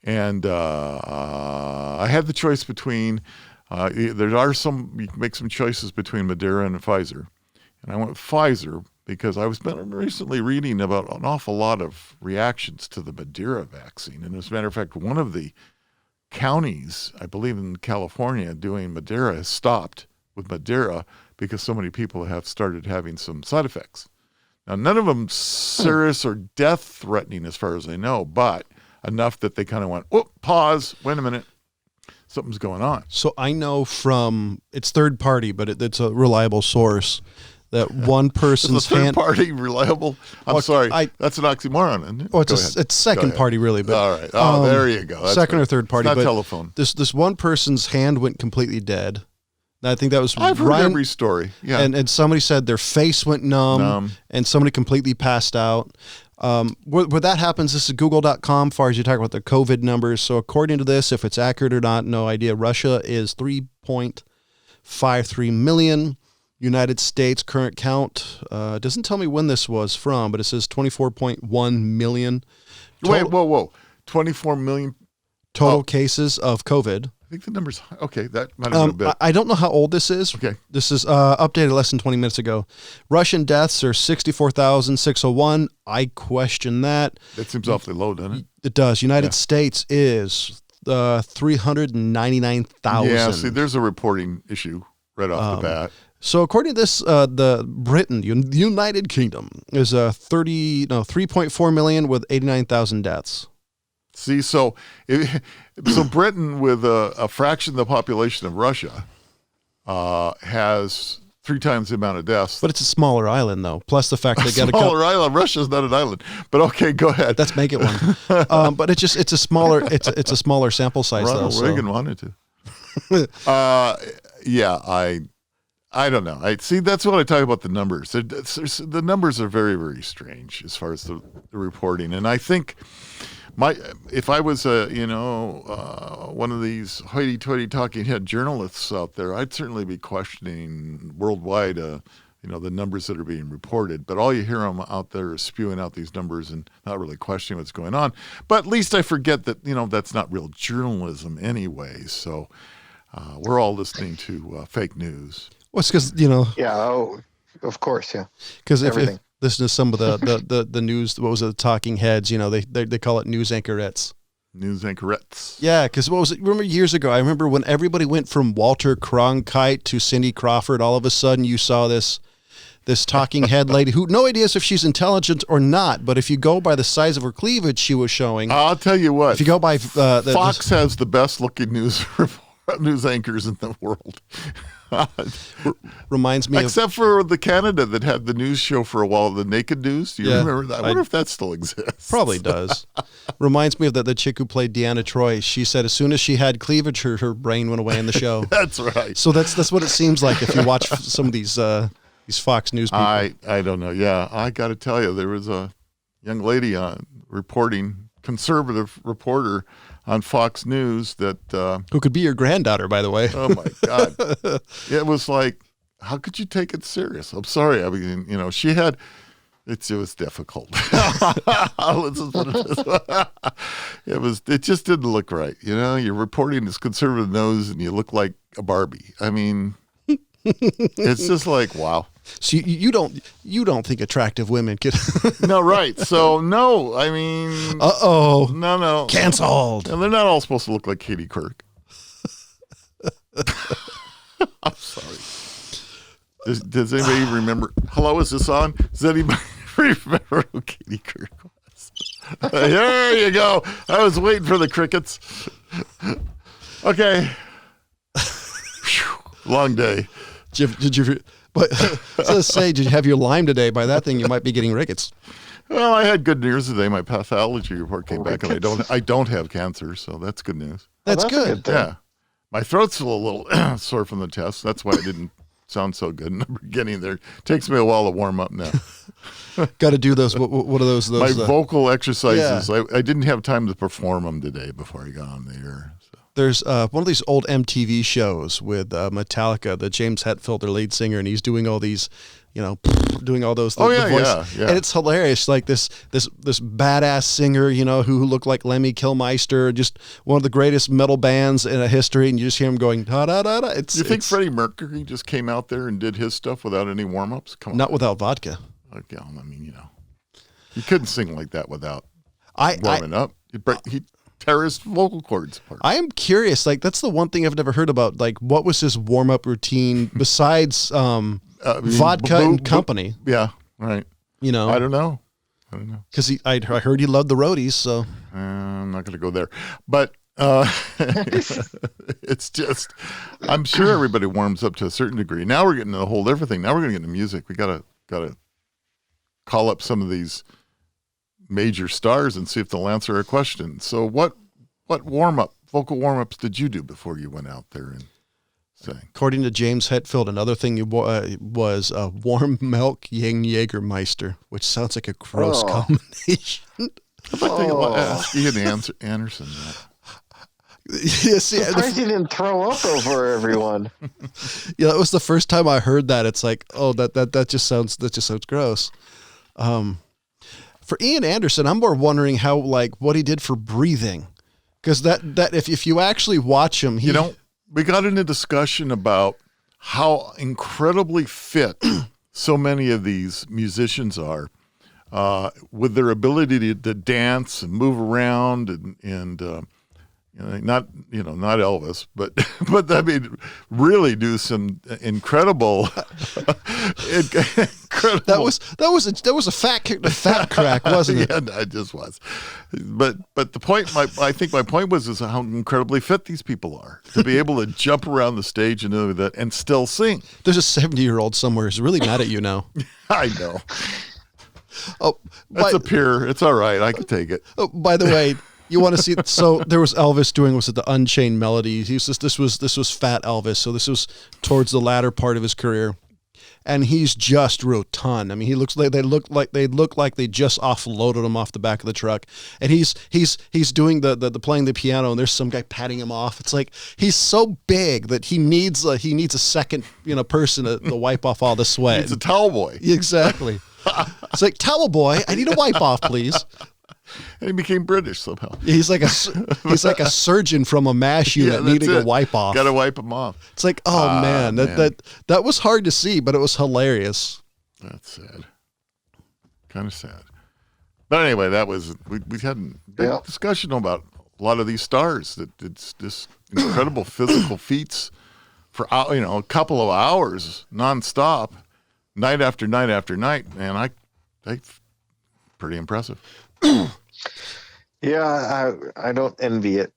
And I had the choice between, you can make some choices between Moderna and Pfizer. And I went with Pfizer because I was been recently reading about an awful lot of reactions to the Madeira vaccine. And as a matter of fact, one of the counties, I believe in California, doing Madeira has stopped with Madeira because so many people have started having some side effects. Now, none of them serious or death-threatening as far as I know, but enough that they kind of went, oh, pause, wait a minute, something's going on. So I know from, it's third party, but it's a reliable source, that one person's Is the third party reliable? I'm sorry, that's an oxymoron, isn't it? Oh, it's second party, really. But, all right. Oh, there you go. That's second or third party. It's not but telephone. This one person's hand went completely dead. And I think that was I've heard every story. Yeah. And somebody said their face went numb. And somebody completely passed out. Where that happens, this is google.com, as far as you talk about the COVID numbers. So according to this, if it's accurate or not, no idea. Russia is 3.53 million. United States current count doesn't tell me when this was from, but it says 24.1 million. Wait, whoa. 24 million total cases of COVID. I think the number's okay. That might have been a bit. I don't know how old this is. Okay. This is updated less than 20 minutes ago. Russian deaths are 64,601. I question that. That seems awfully low, doesn't it? It does. United States is 399,000. Yeah, see, there's a reporting issue right off the bat. So according to this, the United Kingdom is 3.4 million with 89,000 deaths. See, so Britain, with a fraction of the population of Russia, has 3 times the amount of deaths. But it's a smaller island, though. Plus the fact they got a smaller island. Russia's not an island. But okay, go ahead. Let's make it one. But it's a smaller smaller sample size. Ronald Reagan wanted to. I don't know. See, that's what I talk about the numbers. The numbers are very, very strange as far as the reporting. And I think if I was one of these hoity-toity talking head journalists out there, I'd certainly be questioning worldwide, the numbers that are being reported. But all you hear them out there is spewing out these numbers and not really questioning what's going on. But at least I forget that that's not real journalism anyway. So we're all listening to fake news. Well, it's because, Yeah, of course, yeah. Because if listen to some of the news, what was it, the talking heads, they call it news anchorettes. News anchorettes. Yeah, because what was it? Remember years ago, I remember when everybody went from Walter Cronkite to Cindy Crawford, all of a sudden you saw this talking head lady who, no idea if she's intelligent or not, but if you go by the size of her cleavage she was showing. I'll tell you what. If you go by... Fox has the best looking news anchors in the world. Reminds me except for the Canada that had the news show for a while, the Naked News. Do you remember that? I wonder if that still exists. Probably does. Reminds me of the chick who played Deanna Troi. She said as soon as she had cleavage, her brain went away in the show. That's right. So that's what it seems like if you watch some of these Fox News people. I don't know. Yeah, I got to tell you, there was a young lady reporting, conservative reporter on Fox News that who could be your granddaughter, by the way. Oh my God! It was like, how could you take it serious? I'm sorry. I mean, she had. It was difficult. Let's just put it this way. It just didn't look right. You're reporting as conservative news, and you look like a Barbie. I mean, it's just like, wow. So you don't think attractive women could? No, right. So no, I mean, no, canceled. And they're not all supposed to look like Katie Couric. I'm sorry. Does anybody remember? Hello, is this on? Does anybody remember who Katie Couric was? There you go. I was waiting for the crickets. Okay. Long day. Did you? But let's say, did you have your Lime today? By that thing, you might be getting rickets. Well, I had good news today. My pathology report came back, and I don't have cancer, so that's good news. That's good. Yeah, my throat's still a little sore from the test. That's why I didn't sound so good in the beginning. There takes me a while to warm up now. Got to do those. What are those? My vocal exercises. Yeah. I didn't have time to perform them today before I got on the air. There's one of these old MTV shows with Metallica, the James Hetfield, their lead singer, and he's doing all these, doing all those. Yeah. And it's hilarious. Like this badass singer, who looked like Lemmy Kilmister, just one of the greatest metal bands in history, and you just hear him going da da da da. You think Freddie Mercury just came out there and did his stuff without any warm ups? Come on, not without vodka. Like, I mean, you couldn't sing like that without warming up. He tear his vocal cords apart. I am curious. Like, that's the one thing I've never heard about. Like, what was his warm up routine besides vodka and company? Yeah, right. I don't know. Because I heard he loved the roadies. So I'm not going to go there, but it's just, I'm sure everybody warms up to a certain degree. Now we're getting to the whole different thing. Now we're going to get into music. We gotta call up some of these major stars and see if they'll answer our question. So what vocal warm-ups did you do before you went out there and sang? According to James Hetfield, another thing was warm milk Jägermeister, which sounds like a gross combination. I thought they asked Ian Anderson that. Yes, yeah, surprised you didn't throw up over everyone. Yeah, that was the first time I heard that. It's like, oh, that just sounds gross. For Ian Anderson, I'm more wondering how, like, what he did for breathing, because that if you actually watch him, we got into discussion about how incredibly fit so many of these musicians are, with their ability to dance and move around and not Elvis, but I mean, really do some incredible. That was a fat crack, wasn't it? Yeah, it just was. But the point, I think my point was how incredibly fit these people are to be able to jump around the stage and do that and still sing. There's a 70-year-old somewhere who's really mad at you now. I know. Oh, that's a peer. It's all right. I can take it. Oh, by the way. You want to see? So there was Elvis doing the Unchained Melody. This was Fat Elvis. So this was towards the latter part of his career, and he's just rotund. I mean, he looks like they look like they just offloaded him off the back of the truck, and he's doing the playing the piano, and there's some guy patting him off. It's like he's so big that he needs a second person to wipe off all the sweat. It's a towel boy. Exactly. It's like, towel boy, I need a wipe off, please. And he became British somehow. He's like a surgeon from a MASH unit needing a wipe off. Got to wipe him off. It's like, man, that was hard to see, but it was hilarious. That's sad. Kind of sad. But anyway, we had a big discussion about a lot of these stars that it's just incredible physical feats for a couple of hours nonstop, night after night after night. Man, I pretty impressive. Yeah, I don't envy it.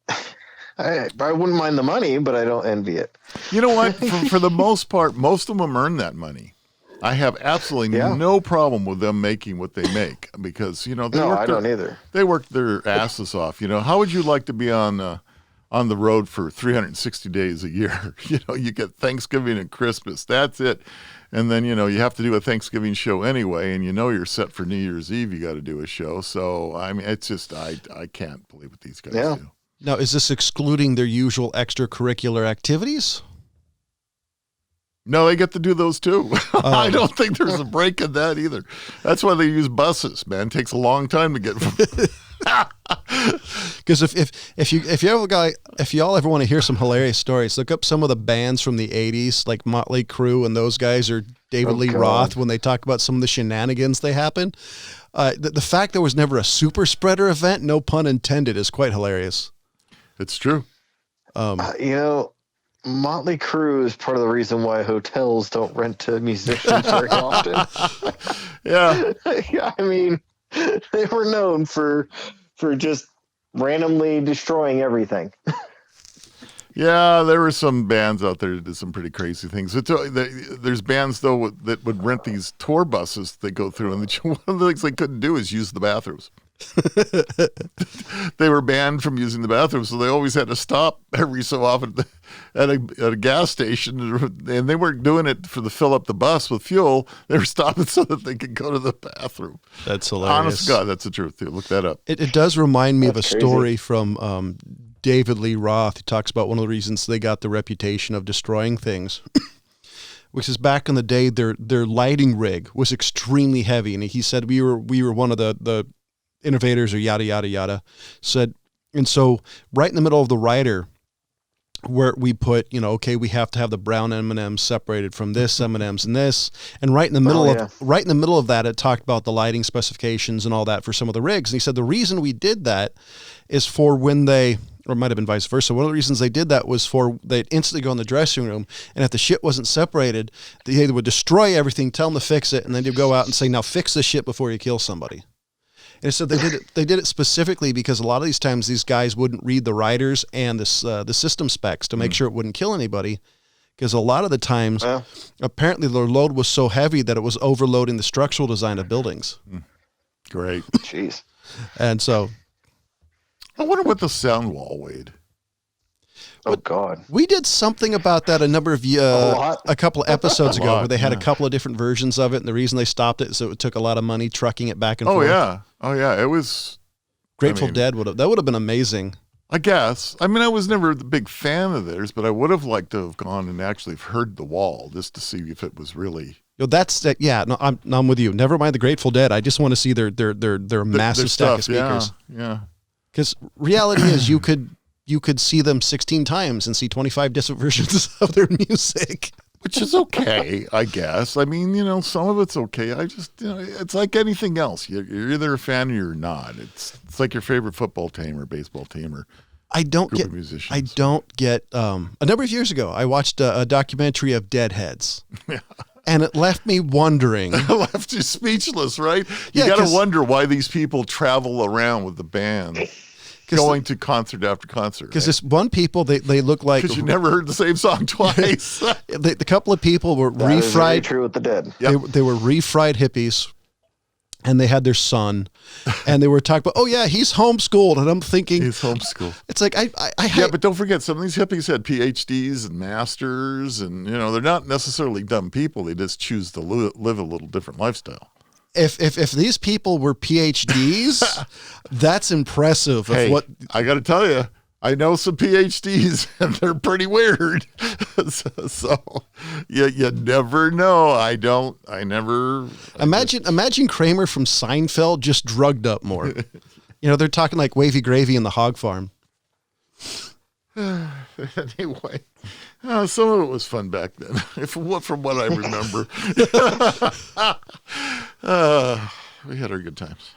I wouldn't mind the money, but I don't envy it. You know what? For the most part, most of them earn that money. I have absolutely no problem with them making what they make because I don't either. They work their asses off. How would you like to be on the road for 360 days a year? You get Thanksgiving and Christmas. That's it. And then, you have to do a Thanksgiving show anyway, and you're set for New Year's Eve, you got to do a show. So, I mean, it's just, I can't believe what these guys do. Now, is this excluding their usual extracurricular activities? No, they get to do those too. I don't think there's a break in that either. That's why they use buses, man. It takes a long time to get from... Because if y'all ever want to hear some hilarious stories, look up some of the bands from the 80s, like Motley Crue and those guys, or David Lee Roth, when they talk about some of the shenanigans they happened. The fact there was never a super spreader event, no pun intended, is quite hilarious. It's true. Motley Crue is part of the reason why hotels don't rent to musicians very often. Yeah. Yeah, I mean, they were known for just randomly destroying everything. Yeah, there were some bands out there that did some pretty crazy things. There's bands, though, that would rent these tour buses they go through, and one of the things they couldn't do is use the bathrooms. They were banned from using the bathroom, so they always had to stop every so often at a gas station, and they weren't doing it to fill up the bus with fuel. They were stopping so that they could go to the bathroom. That's hilarious. Honest to God, that's the truth. Look that up. It does remind me of a story from David Lee Roth. He talks about one of the reasons they got the reputation of destroying things. Which is back in the day, their lighting rig was extremely heavy, and he said we were one of the innovators, or yada yada yada. Said, and so right in the middle of the rider, where we put, okay, we have to have the brown M&Ms separated from this M&Ms and this, and right in the middle of that, it talked about the lighting specifications and all that for some of the rigs. And he said the reason we did that is for when they, or it might have been vice versa. One of the reasons they did that was for they'd instantly go in the dressing room, and if the shit wasn't separated, they would destroy everything, tell them to fix it, and then they'd go out and say, now fix this shit before you kill somebody. And so they did it specifically because a lot of these times these guys wouldn't read the riders and the system specs to make sure it wouldn't kill anybody. Because a lot of the times, apparently their load was so heavy that it was overloading the structural design of buildings. Great. Jeez. And so, I wonder what the sound wall weighed. Oh God. We did something about that a couple of episodes ago where they had a couple of different versions of it, and the reason they stopped it is it took a lot of money trucking it back and forth. Oh yeah, it was Grateful Dead would have been amazing. I guess. I mean, I was never the big fan of theirs, but I would have liked to have gone and actually heard the wall just to see if it was really. I'm with you. Never mind the Grateful Dead. I just want to see their massive stack of speakers. Yeah. Because reality is you could see them 16 times and see 25 different versions of their music. Which is okay, I guess. I mean, some of it's okay. I just, it's like anything else. You're either a fan or you're not. It's like your favorite football team or baseball team or I don't get. A number of years ago, I watched a documentary of Deadheads. Yeah. And it left me wondering. It left you speechless, right? You got to wonder why these people travel around with the band. Going to concert after concert. Because this one people, they look like... Because you never heard the same song twice. The couple of people were refried. Is very true with the Dead. Yep. They were refried hippies, and they had their son, and they were talking about, he's homeschooled, and I'm thinking... He's homeschooled. It's like, but don't forget, some of these hippies had PhDs and masters, and, they're not necessarily dumb people. They just choose to live a little different lifestyle. If these people were PhDs, that's impressive. Hey, I got to tell you, I know some PhDs and they're pretty weird. so you never know. Imagine Kramer from Seinfeld just drugged up more. They're talking like Wavy Gravy in the Hog Farm. Anyway, some of it was fun back then, from what I remember. We had our good times.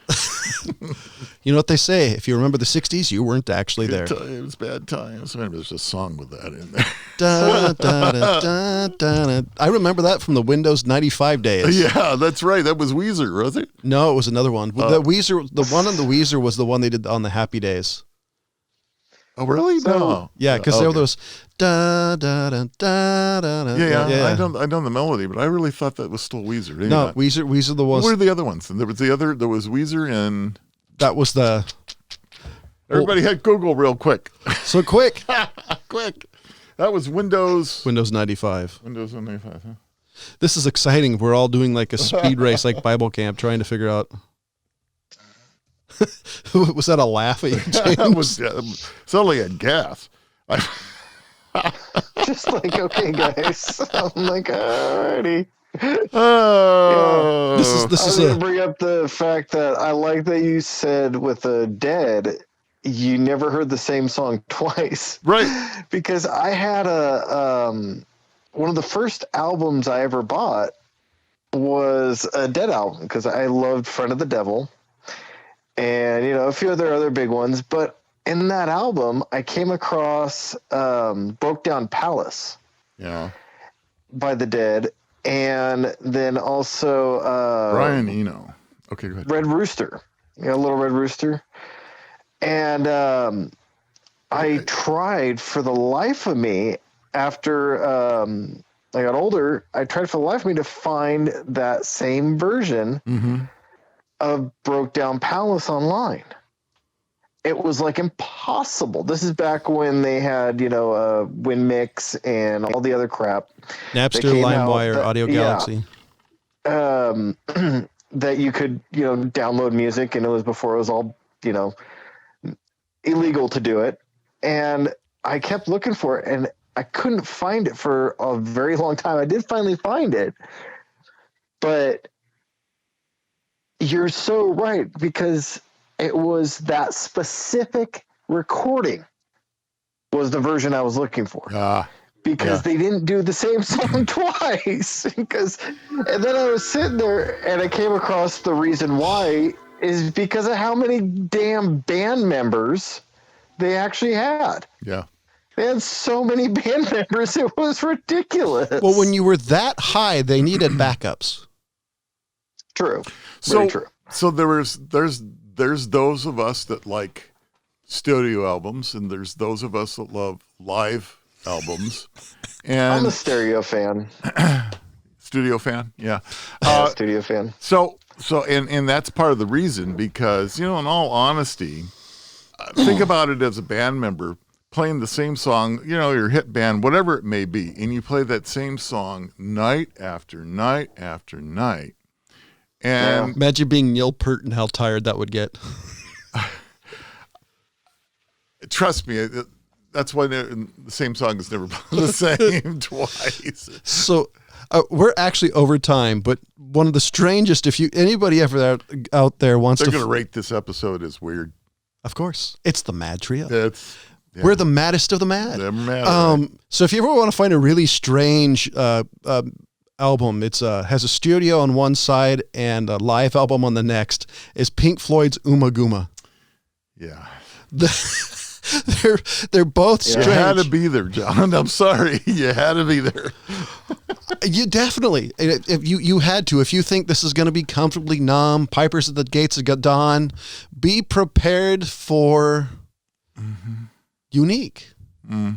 You know what they say? If you remember the 60s, you weren't actually there. It was bad times. Maybe there's a song with that in there. Da, da, da, da, da, da. I remember that from the Windows 95 days. Yeah, that's right. That was Weezer, was it? No, it was another one. The one on the Weezer was the one they did on the Happy Days. Oh, really? No. Yeah, because there were those da da da da da. Yeah. I know the melody, but I really thought that was still Weezer. Maybe no, not. Weezer the ones. What were the other ones? And there was Weezer and that was the. Everybody had Google real quick. So quick. Quick. That was Windows 95. Windows 95. Huh? This is exciting. We're all doing like a speed race, like Bible camp, trying to figure out. Was that a laugh at you, James? It's only a gas. Just like, okay, guys. I'm like, alrighty. Oh, This is going to bring up the fact that I like that you said with the Dead, you never heard the same song twice, right? Because I had one of the first albums I ever bought was a Dead album because I loved Friend of the Devil. And, a few other big ones. But in that album, I came across Broke Down Palace by the Dead. And then also... Brian Eno. Okay, go ahead. Red Rooster. Little Red Rooster. And I tried for the life of me, after I got older, I tried for the life of me to find that same version of Broke Down Palace online. It was like impossible. This is back when they had, WinMix and all the other crap. Napster, LimeWire, Audio Galaxy. That you could, download music, and it was before it was all, illegal to do it. And I kept looking for it, and I couldn't find it for a very long time. I did finally find it, but you're so right, because it was that specific recording was the version I was looking for. Because they didn't do the same song twice. And then I was sitting there and I came across the reason why is because of how many damn band members they actually had. Yeah. They had so many band members, it was ridiculous. Well, when you were that high, they needed backups. True. Very true. So there's those of us that like studio albums, and there's those of us that love live albums. And I'm a stereo fan. Studio fan, yeah. Studio fan. So and that's part of the reason, because, in all honesty, think about it as a band member playing the same song, your hit band, whatever it may be, and you play that same song night after night after night. And imagine being Neil Peart and how tired that would get. Trust me, that's why the same song is never the same twice. So we're actually over time, but one of the strangest, if anybody ever out there wants They're going to rate this episode as weird. Of course. It's the Mad Trio. Yeah. We're the maddest of the mad. They're mad, right? So if you ever want to find a really strange album, it's has a studio on one side and a live album on the next, is Pink Floyd's Uma Guma. Yeah. They're both strange. You had to be there, John. I'm sorry. You had to be there. You definitely. If you had to. If you think this is going to be comfortably numb, Pipers at the Gates of Dawn, be prepared for unique. I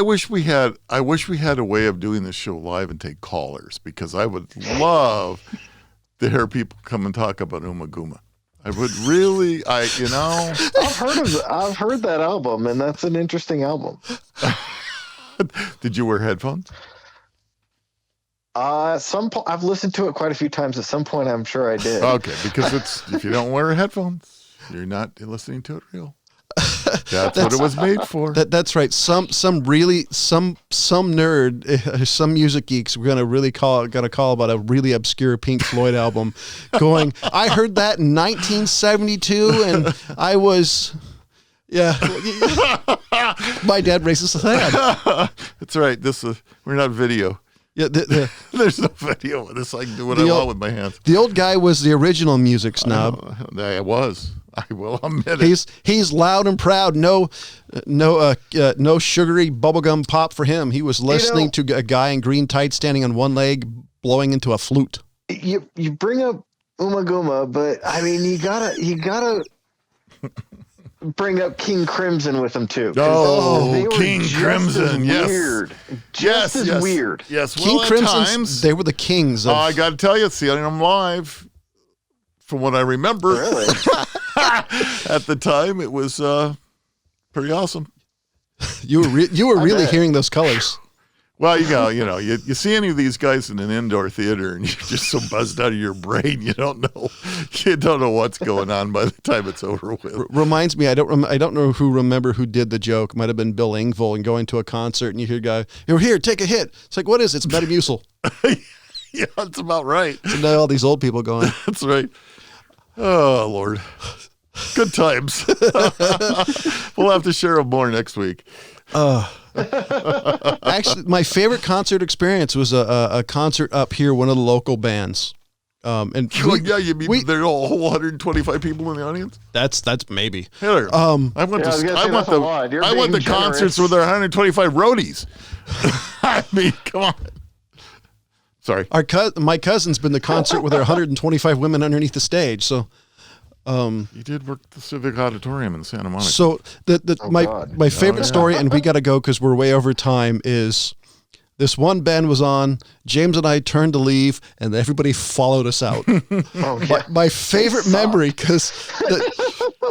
wish we had a way of doing this show live and take callers, because I would love to hear people come and talk about Uma Guma. I would really, I've heard that album, and that's an interesting album. Did you wear headphones? I've listened to it quite a few times. At some point, I'm sure I did. Okay, because if you don't wear headphones, you're not listening to it real. That's what it was made for. That's right. Some nerd, some music geeks, we're gonna call about a really obscure Pink Floyd album. Going, I heard that in 1972, and I was, my dad raises his hand. That's right. We're not video. Yeah, there's no video of this. I can do what I want with my hands. The old guy was the original music snob. I was. I will admit it. He's loud and proud. No sugary bubblegum pop for him. He was listening to a guy in green tights standing on one leg, blowing into a flute. You bring up Uma Guma, but I mean you gotta bring up King Crimson with him too. Oh, King Crimson, yes. Weird. Just as weird. Yes, King Crimson, they were the kings. I got to tell you, seeing them live, from what I remember, really? at the time, it was pretty awesome. You were really hearing those colors. Well, you see any of these guys in an indoor theater, and you're just so buzzed out of your brain, you don't know what's going on by the time it's over with. Reminds me, I don't know who did the joke. Might have been Bill Engvall, and going to a concert, and you hear a guy, "Here, take a hit." It's like, what is it? It's Metamucil. Yeah, that's about right. So now all these old people going. That's right. Oh, Lord. Good times. We'll have to share them more next week. Actually, my favorite concert experience was a concert up here, one of the local bands. You mean there are a whole 125 people in the audience? That's maybe. Hey, I went to concerts where there are 125 roadies. I mean, come on. Sorry. My cousin's been to concert where there are 125 women underneath the stage. So, you did work at the Civic Auditorium in Santa Monica. So my favorite story, and we got to go because we're way over time, is this one band was on. James and I turned to leave, and everybody followed us out. My favorite memory, because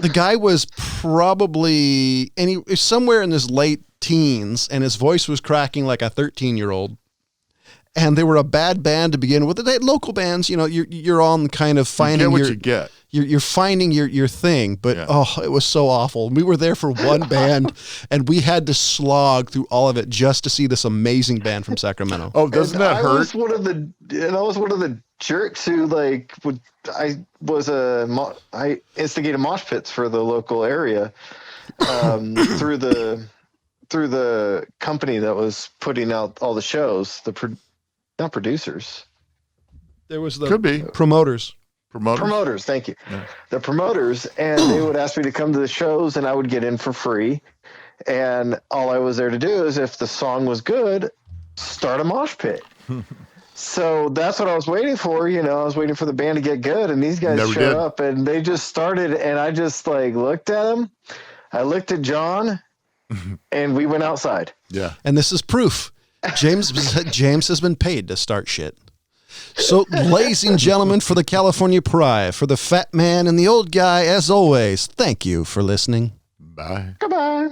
the guy was probably somewhere in his late teens, and his voice was cracking like a 13-year-old. And they were a bad band to begin with. They local bands, you're on kind of finding you're finding your thing, but it was so awful. We were there for one band, and we had to slog through all of it just to see this amazing band from Sacramento. Oh, doesn't that hurt? I was one of the jerks who I instigated mosh pits for the local area. through the company that was putting out all the shows. Not producers. There was the Could be promoters. Promoters, thank you. Yeah. The promoters, and they would ask me to come to the shows, and I would get in for free. And all I was there to do is, if the song was good, start a mosh pit. So that's what I was waiting for. I was waiting for the band to get good, and these guys showed up, and they just started, and I just looked at them. I looked at John, and we went outside. Yeah. And this is proof. James has been paid to start shit. So, ladies and gentlemen, for the California Pride, for the fat man and the old guy, as always, thank you for listening. Bye. Goodbye.